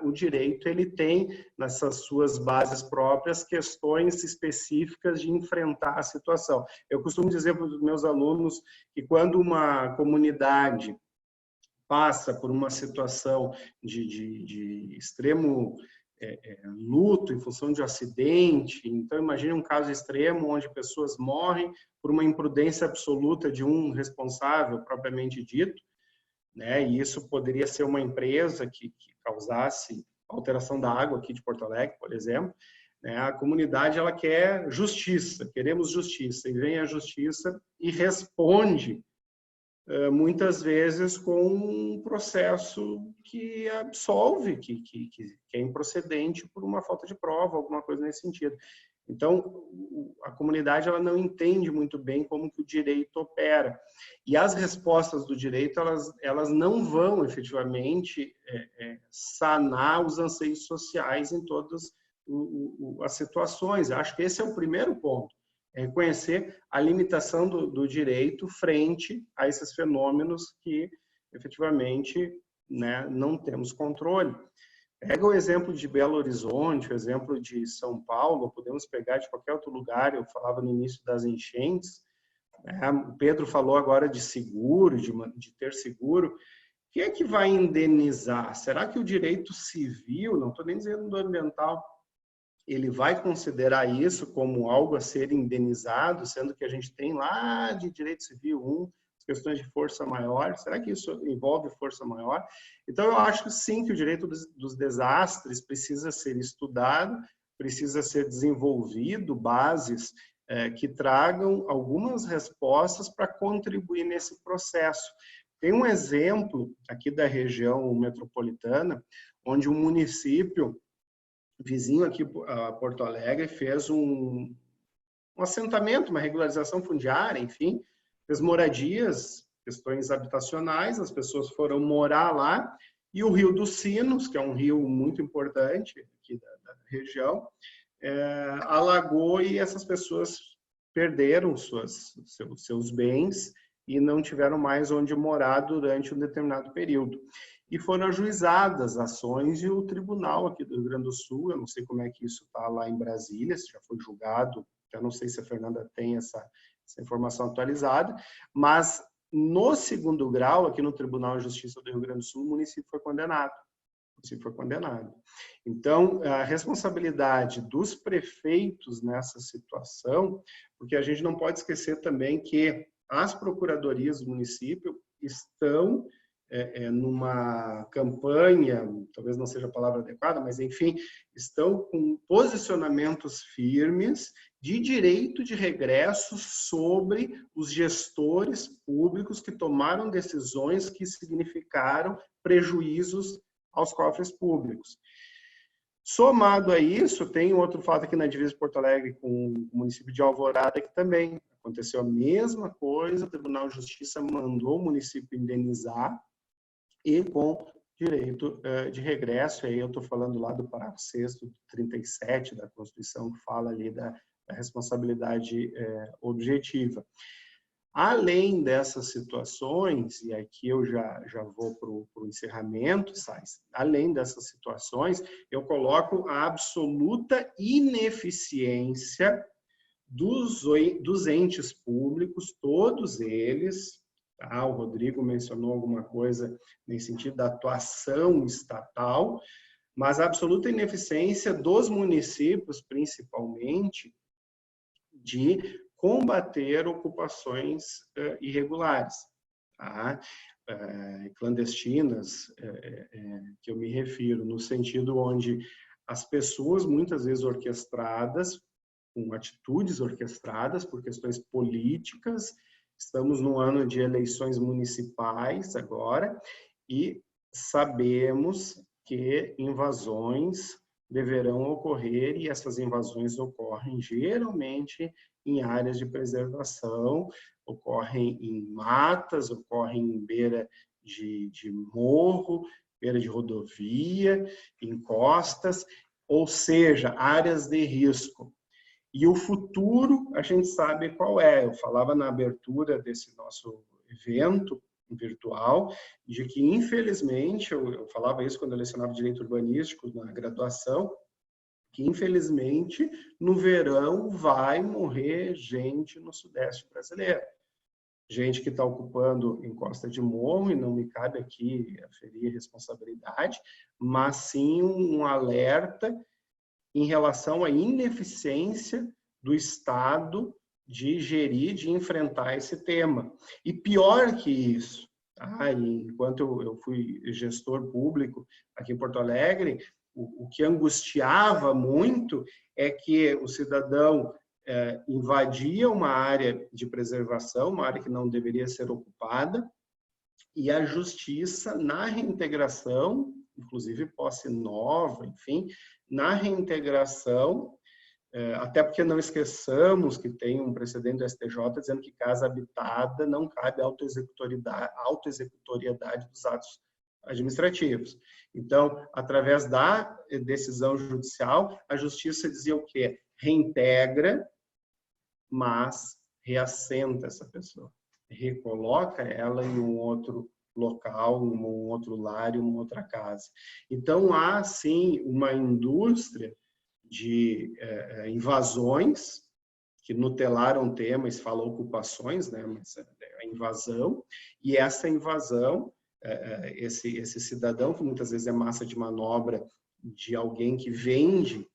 o direito ele tem, nessas suas bases próprias, questões específicas de enfrentar a situação. Eu costumo dizer para os meus alunos que quando uma comunidade passa por uma situação de extremo luto em função de um acidente, então imagine um caso extremo onde pessoas morrem por uma imprudência absoluta de um responsável propriamente dito, e isso poderia ser uma empresa que causasse alteração da água aqui de Porto Alegre, por exemplo. A comunidade ela quer justiça, queremos justiça, e vem a justiça e responde muitas vezes com um processo que absolve, que é improcedente por uma falta de prova, alguma coisa nesse sentido. Então, a comunidade ela não entende muito bem como que o direito opera. E as respostas do direito, elas não vão efetivamente sanar os anseios sociais em todas as situações. Eu acho que esse é o primeiro ponto. É reconhecer a limitação do direito frente a esses fenômenos que, efetivamente, não temos controle. Pega o exemplo de Belo Horizonte, o exemplo de São Paulo, podemos pegar de qualquer outro lugar, eu falava no início das enchentes, o Pedro falou agora de seguro, de ter seguro. Quem é que vai indenizar? Será que o direito civil, não estou nem dizendo do ambiental, ele vai considerar isso como algo a ser indenizado, sendo que a gente tem lá de direito civil questões de força maior? Será que isso envolve força maior? Então, eu acho sim que o direito dos desastres precisa ser estudado, precisa ser desenvolvido, bases que tragam algumas respostas para contribuir nesse processo. Tem um exemplo aqui da região metropolitana, onde um município vizinho aqui a Porto Alegre fez um assentamento, uma regularização fundiária, enfim, fez moradias, questões habitacionais, as pessoas foram morar lá, e o Rio dos Sinos, que é um rio muito importante aqui da região, alagou e essas pessoas perderam seus bens e não tiveram mais onde morar durante um determinado período. e foram ajuizadas ações e o tribunal aqui do Rio Grande do Sul, eu não sei como é que isso está lá em Brasília, se já foi julgado, eu não sei se a Fernanda tem essa informação atualizada, mas no segundo grau, aqui no Tribunal de Justiça do Rio Grande do Sul, o município foi condenado. Então, a responsabilidade dos prefeitos nessa situação, porque a gente não pode esquecer também que as procuradorias do município estão numa campanha, talvez não seja a palavra adequada, mas enfim, estão com posicionamentos firmes de direito de regresso sobre os gestores públicos que tomaram decisões que significaram prejuízos aos cofres públicos. Somado a isso, tem outro fato aqui na divisa de Porto Alegre com o município de Alvorada, que também aconteceu a mesma coisa, o Tribunal de Justiça mandou o município indenizar e com direito de regresso, aí eu estou falando lá do parágrafo 6º do 37 da Constituição, que fala ali da responsabilidade objetiva. Além dessas situações, e aqui eu já vou para o encerramento, Sais, além dessas situações, eu coloco a absoluta ineficiência dos entes públicos, todos eles, tá? O Rodrigo mencionou alguma coisa nesse sentido da atuação estatal, mas a absoluta ineficiência dos municípios, principalmente, de combater ocupações irregulares, tá? Clandestinas, que eu me refiro, no sentido onde as pessoas, muitas vezes orquestradas, com atitudes orquestradas por questões políticas, estamos no ano de eleições municipais agora, e sabemos que invasões deverão ocorrer, e essas invasões ocorrem geralmente em áreas de preservação, ocorrem em matas, ocorrem em beira de morro, beira de rodovia, em costas, ou seja, áreas de risco. E o futuro, a gente sabe qual é. Eu falava na abertura desse nosso evento virtual, de que, infelizmente, eu falava isso quando eu lecionava Direito Urbanístico na graduação, que, infelizmente, no verão vai morrer gente no Sudeste brasileiro. Gente que está ocupando encosta de morro, e não me cabe aqui aferir responsabilidade, mas sim um alerta em relação à ineficiência do Estado de gerir, de enfrentar esse tema. E pior que isso, tá? Enquanto eu fui gestor público aqui em Porto Alegre, o que angustiava muito é que o cidadão invadia uma área de preservação, uma área que não deveria ser ocupada, e a justiça, na reintegração, inclusive posse nova, enfim, na reintegração, até porque não esqueçamos que tem um precedente do STJ dizendo que casa habitada não cabe autoexecutoriedade dos atos administrativos. Então, através da decisão judicial, a justiça dizia o quê? Reintegra, mas reassenta essa pessoa, recoloca ela em um outro local, em um outro lar, em uma outra casa. Então, há, sim, uma indústria de invasões, que nutelaram o tema, e se fala ocupações, né? Mas a invasão, e essa invasão, esse cidadão, que muitas vezes é massa de manobra de alguém que vende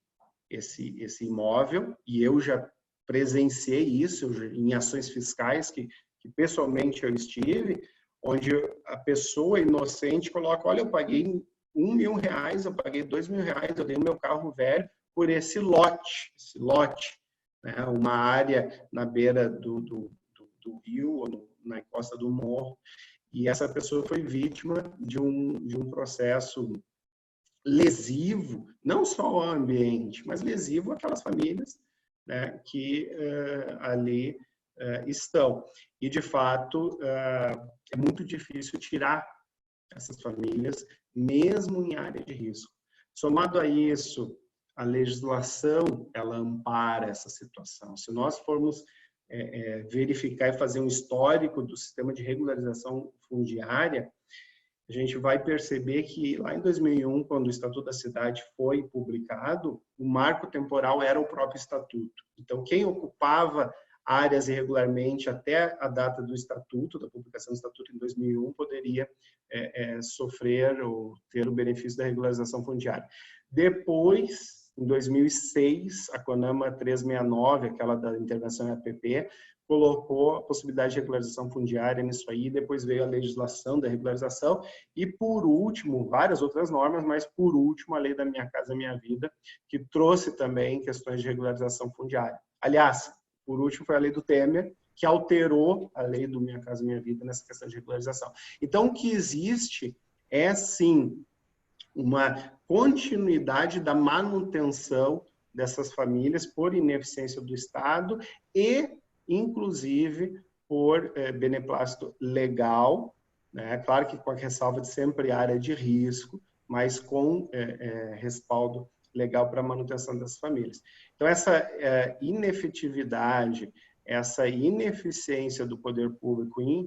esse imóvel, e eu já presenciei isso em ações fiscais que pessoalmente eu estive, onde a pessoa inocente coloca, olha, eu paguei R$1.000, eu paguei R$2.000, eu dei o meu carro velho por esse lote, né? Uma área na beira do rio, ou na encosta do morro, e essa pessoa foi vítima de um processo lesivo, não só ao ambiente, mas lesivo àquelas famílias, né, que ali estão. E, de fato, é muito difícil tirar essas famílias, mesmo em área de risco. Somado a isso, a legislação, ela ampara essa situação. Se nós formos verificar e fazer um histórico do sistema de regularização fundiária, a gente vai perceber que lá em 2001, quando o Estatuto da Cidade foi publicado, o marco temporal era o próprio Estatuto. Então, quem ocupava áreas irregularmente até a data do Estatuto, da publicação do Estatuto em 2001, poderia sofrer ou ter o benefício da regularização fundiária. Depois, em 2006, a CONAMA 369, aquela da intervenção em APP, colocou a possibilidade de regularização fundiária nisso aí, depois veio a legislação da regularização e, por último, várias outras normas, mas, por último, a Lei da Minha Casa Minha Vida, que trouxe também questões de regularização fundiária. Aliás, por último, foi a Lei do Temer, que alterou a Lei do Minha Casa Minha Vida nessa questão de regularização. Então, o que existe é, sim, uma continuidade da manutenção dessas famílias por ineficiência do Estado e, inclusive, por beneplácito legal, né? Claro que com a ressalva de sempre área de risco, mas com respaldo legal para a manutenção das famílias. Então, essa inefetividade, essa ineficiência do poder público em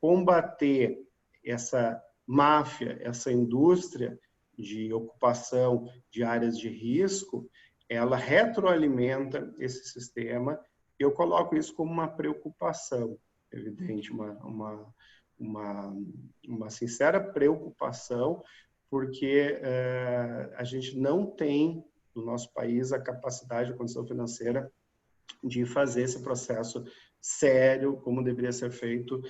combater essa máfia, essa indústria de ocupação de áreas de risco, ela retroalimenta esse sistema. Eu coloco isso como uma preocupação, evidente, uma sincera preocupação, porque a gente não tem, no nosso país, a capacidade, a condição financeira de fazer esse processo sério, como deveria ser feito,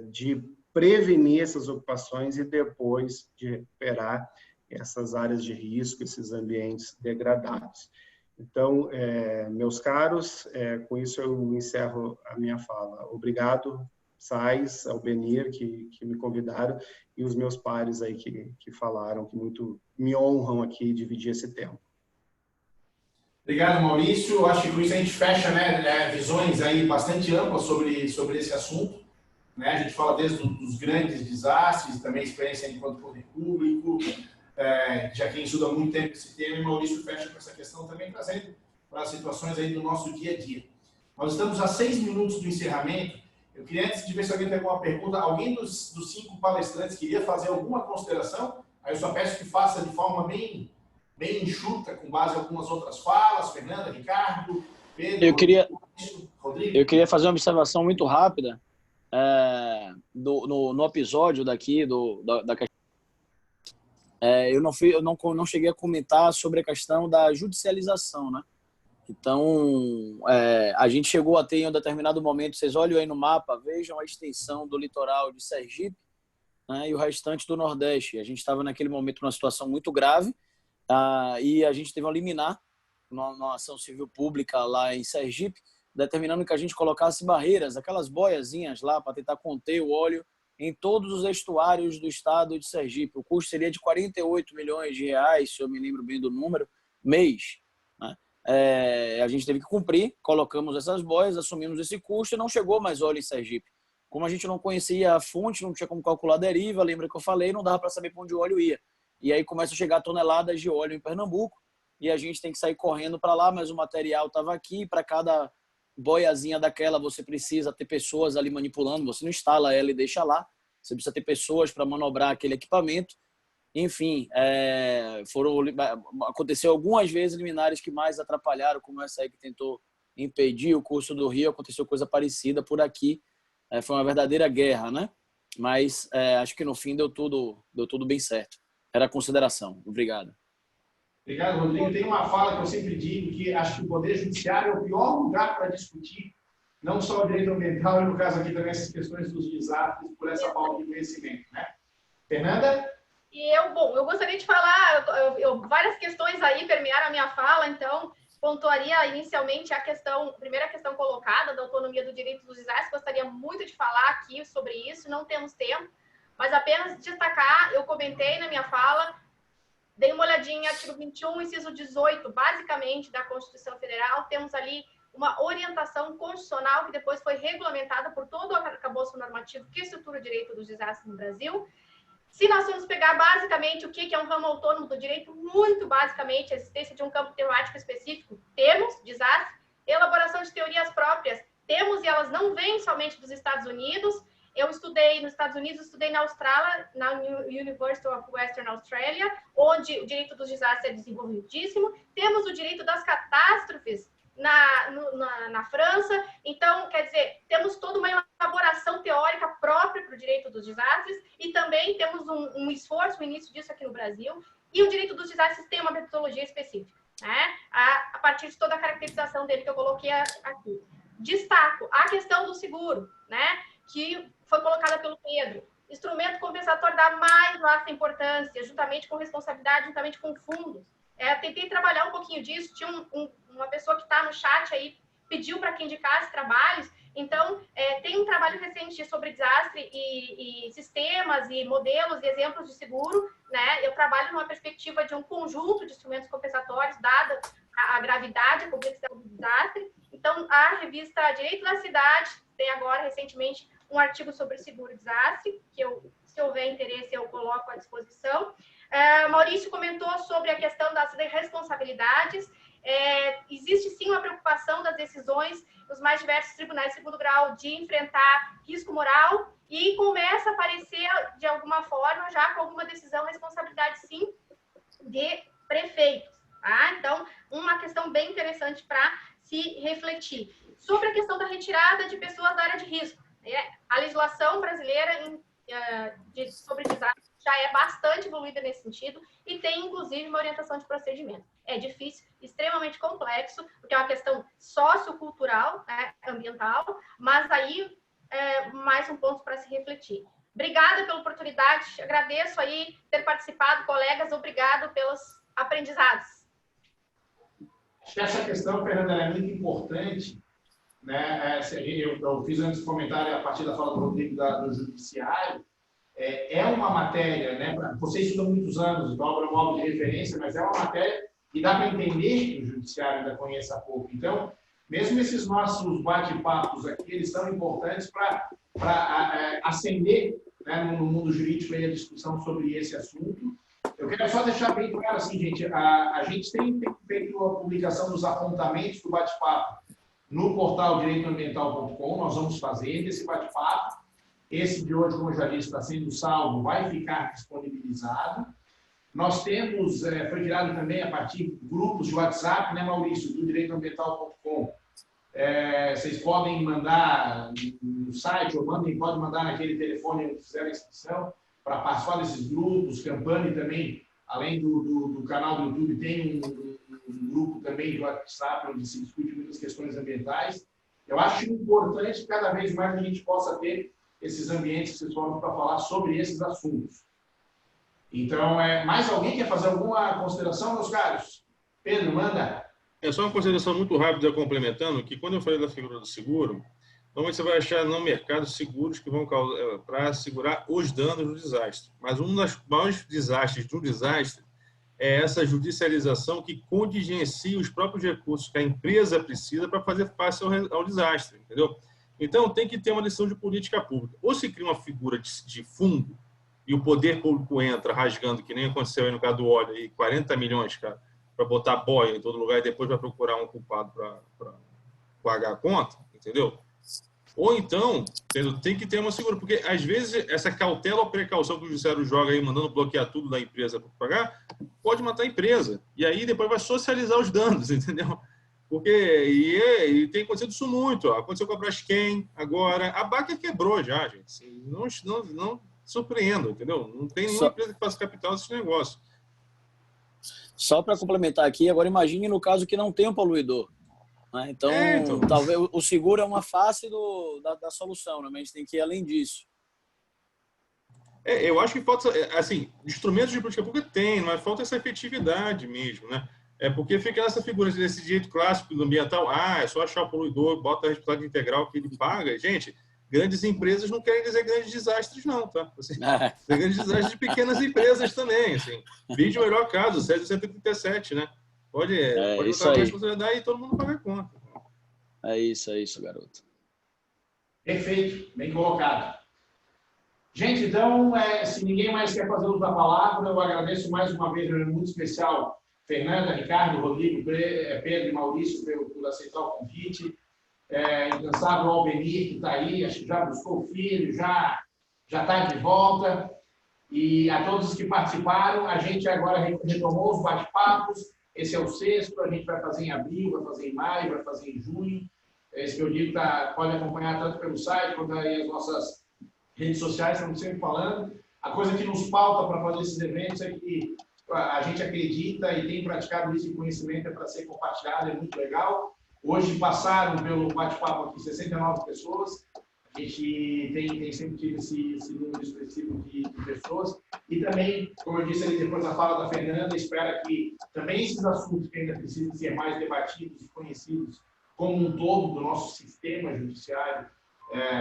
de prevenir essas ocupações e depois de recuperar essas áreas de risco, esses ambientes degradados. Então, meus caros, com isso eu encerro a minha fala. Obrigado, Sais, Albenir, que me convidaram, e os meus pares aí que falaram, que muito me honram aqui dividir esse tempo.
Obrigado, Maurício. Acho que com isso a gente fecha, né, visões aí bastante amplas sobre esse assunto. Né? A gente fala desde os grandes desastres, também experiência enquanto poder público, já quem estuda há muito tempo esse tema, e Maurício fecha com essa questão também, trazendo para as situações aí do nosso dia a dia. Nós estamos a 6 minutos do encerramento. Eu queria, antes de ver se alguém tem alguma pergunta, alguém dos 5 palestrantes queria fazer alguma consideração? Aí eu só peço que faça de forma bem enxuta, com base em algumas outras falas. Fernanda, Ricardo, Pedro, Rodrigo.
Eu queria fazer uma observação muito rápida no episódio daqui da questão. Eu não cheguei a comentar sobre a questão da judicialização, né? Então, a gente chegou a ter em um determinado momento, vocês olham aí no mapa, vejam a extensão do litoral de Sergipe, né, e o restante do Nordeste. A gente estava naquele momento numa situação muito grave, e a gente teve uma liminar, numa ação civil pública lá em Sergipe, determinando que a gente colocasse barreiras, aquelas boiazinhas lá para tentar conter o óleo em todos os estuários do estado de Sergipe. O custo seria de 48 milhões de reais, se eu me lembro bem do número, mês. Né? A gente teve que cumprir, colocamos essas boias, assumimos esse custo e não chegou mais óleo em Sergipe. Como a gente não conhecia a fonte, não tinha como calcular a deriva, lembra que eu falei, não dava para saber para onde o óleo ia. E aí começa a chegar toneladas de óleo em Pernambuco e a gente tem que sair correndo para lá, mas o material estava aqui, para cada boiazinha daquela você precisa ter pessoas ali manipulando, você não instala ela e deixa lá, você precisa ter pessoas para manobrar aquele equipamento. Enfim, aconteceu algumas vezes liminares que mais atrapalharam, como essa aí que tentou impedir o curso do Rio, aconteceu coisa parecida por aqui, foi uma verdadeira guerra, né? Mas acho que no fim deu tudo bem certo. Era a consideração. Obrigado.
Obrigado, Rodrigo. Tem uma fala que eu sempre digo, que acho que o Poder Judiciário é o pior lugar para discutir, não só o direito ambiental, e no caso aqui também essas questões dos desastres, por essa falta de conhecimento, né? Fernanda?
E eu gostaria de falar, várias questões aí permearam a minha fala, então pontuaria inicialmente a primeira questão colocada, da autonomia do direito dos desastres. Gostaria muito de falar aqui sobre isso, não temos tempo, mas apenas destacar, eu comentei na minha fala, dei uma olhadinha, artigo 21, inciso 18, basicamente, da Constituição Federal, temos ali uma orientação constitucional que depois foi regulamentada por todo o arcabouço normativo que estrutura o direito dos desastres no Brasil. Se nós formos pegar basicamente o que é um ramo autônomo do direito, muito basicamente a existência de um campo temático específico, temos desastre, elaboração de teorias próprias, temos, e elas não vêm somente dos Estados Unidos, Eu estudei nos Estados Unidos, estudei na Austrália, na University of Western Australia, onde o direito dos desastres é desenvolvidíssimo. Temos o direito das catástrofes na França. Então, quer dizer, temos toda uma elaboração teórica própria para o direito dos desastres e também temos um esforço no início disso aqui no Brasil. E o direito dos desastres tem uma metodologia específica, né? A partir de toda a caracterização dele que eu coloquei aqui. Destaco a questão do seguro, né? Que foi colocada pelo Pedro. Instrumento compensatório dá mais vasta importância, juntamente com responsabilidade, juntamente com fundos. Tentei trabalhar um pouquinho disso. Tinha uma pessoa que está no chat aí, pediu para que indicasse trabalhos. Então, tem um trabalho recente sobre desastre e sistemas e modelos e exemplos de seguro, né? Eu trabalho numa perspectiva de um conjunto de instrumentos compensatórios, dada a gravidade, a complexidade do desastre. Então, a revista Direito da Cidade tem agora, recentemente, um artigo sobre seguro desastre, que se houver interesse, eu coloco à disposição. Maurício comentou sobre a questão das responsabilidades. Existe, sim, uma preocupação das decisões nos mais diversos tribunais de segundo grau de enfrentar risco moral e começa a aparecer, de alguma forma, já com alguma decisão, responsabilidade, sim, de prefeitos. Tá? Então, uma questão bem interessante para se refletir. Sobre a questão da retirada de pessoas da área de risco. A legislação brasileira sobre desastre já é bastante evoluída nesse sentido e tem, inclusive, uma orientação de procedimento. É difícil, extremamente complexo, porque é uma questão sociocultural, né, ambiental, mas aí mais um ponto para se refletir. Obrigada pela oportunidade, agradeço aí ter participado, colegas, obrigado pelos aprendizados.
Acho que essa questão, Fernanda, é muito importante, né? Eu fiz antes um comentário a partir da fala do Rodrigo do Judiciário. É uma matéria, né? Você estuda muitos anos, dobra móvel de referência, mas é uma matéria que dá para entender que o Judiciário ainda conheça pouco. Então, mesmo esses nossos bate-papos aqui, eles são importantes para acender, né, no mundo jurídico aí a discussão sobre esse assunto. Eu quero só deixar bem claro assim, gente, a gente tem feito a publicação dos apontamentos do bate-papo no portal direitoambiental.com. Nós vamos fazer esse bate-papo. Esse de hoje, como eu já disse, está sendo salvo, vai ficar disponibilizado. Nós temos, foi criado também a partir de grupos de WhatsApp, né, Maurício, do direitoambiental.com. Vocês podem mandar no site ou podem mandar naquele telefone onde fizeram a inscrição para participar desses grupos. Campani também, além do canal do YouTube, tem um grupo também de WhatsApp onde se discute muitas questões ambientais. Eu acho importante que cada vez mais a gente possa ter esses ambientes, esses fóruns para falar sobre esses assuntos. Então, mais alguém quer fazer alguma consideração, meus caros? Pedro, manda.
É só uma consideração muito rápida, complementando, que quando eu falei da figura do seguro, normalmente você vai achar no mercado seguros que vão para segurar os danos do desastre. Mas um dos maiores desastres do desastre é essa judicialização que contingencia os próprios recursos que a empresa precisa para fazer face ao desastre, entendeu? Então, tem que ter uma decisão de política pública. Ou se cria uma figura de fundo e o poder público entra rasgando, que nem aconteceu aí no caso do óleo, aí, 40 milhões, cara, para botar boia em todo lugar e depois vai procurar um culpado para pagar a conta, entendeu? Ou então, tem que ter uma segura, porque às vezes essa cautela ou precaução que o judiciário joga aí, mandando bloquear tudo da empresa para pagar, pode matar a empresa. E aí depois vai socializar os danos, entendeu? Porque e tem acontecido isso muito. Ó. Aconteceu com a Braskem agora. A Baker quebrou já, gente. Não surpreenda, entendeu? Não tem nenhuma empresa que faça capital nesse negócio.
Só para complementar aqui, agora imagine no caso que não tem um poluidor. Né? Então, talvez o seguro é uma face da solução, né? Mas a gente tem que ir além disso.
Eu acho que falta, assim, instrumentos de política pública tem, mas falta essa efetividade mesmo, né? Porque fica essa figura desse direito clássico do ambiental, é só achar o poluidor, bota a responsabilidade integral que ele paga. Gente, grandes empresas não querem dizer grandes desastres, não, tá? Assim, tem grandes desastres de pequenas empresas também, assim. Vídeo o melhor caso, 737, né? Pode botar a responsabilidade e todo mundo paga a conta.
É isso, garoto.
Perfeito, bem colocado. Gente, então, se ninguém mais quer fazer uso da palavra, eu agradeço mais uma vez, muito especial, Fernanda, Ricardo, Rodrigo, Pedro e Maurício por aceitar o convite. incansável Albenir, que está aí, acho que já buscou o filho, já está de volta. E a todos os que participaram, a gente agora retomou os bate-papos. Esse é o 6º, a gente vai fazer em abril, vai fazer em maio, vai fazer em junho. Esse que eu digo pode acompanhar tanto pelo site quanto aí as nossas redes sociais, estamos sempre falando. A coisa que nos pauta para fazer esses eventos é que a gente acredita e tem praticado isso, e conhecimento é para ser compartilhado, é muito legal. Hoje passaram pelo bate-papo aqui 69 pessoas. A gente tem sempre tido esse número expressivo de pessoas. E também, como eu disse ali depois da fala da Fernanda, espera que também esses assuntos que ainda precisam ser mais debatidos e conhecidos como um todo do nosso sistema judiciário,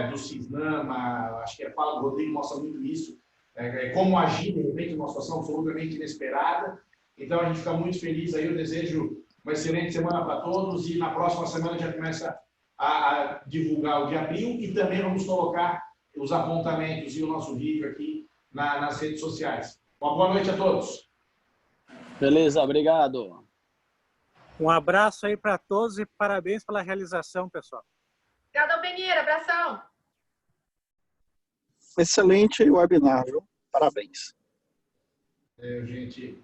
do CISNAMA, acho que a fala do Rodrigo mostra muito isso, como agir, de repente, numa situação absolutamente inesperada. Então, a gente fica muito feliz aí, eu desejo uma excelente semana para todos e na próxima semana já começa a divulgar o de abril e também vamos colocar os apontamentos e o nosso vídeo aqui nas redes sociais. Uma boa noite a todos.
Beleza, obrigado.
Um abraço aí para todos e parabéns pela realização, pessoal.
Obrigada, Albenir. Abração.
Excelente webinar, viu? Parabéns.
Gente...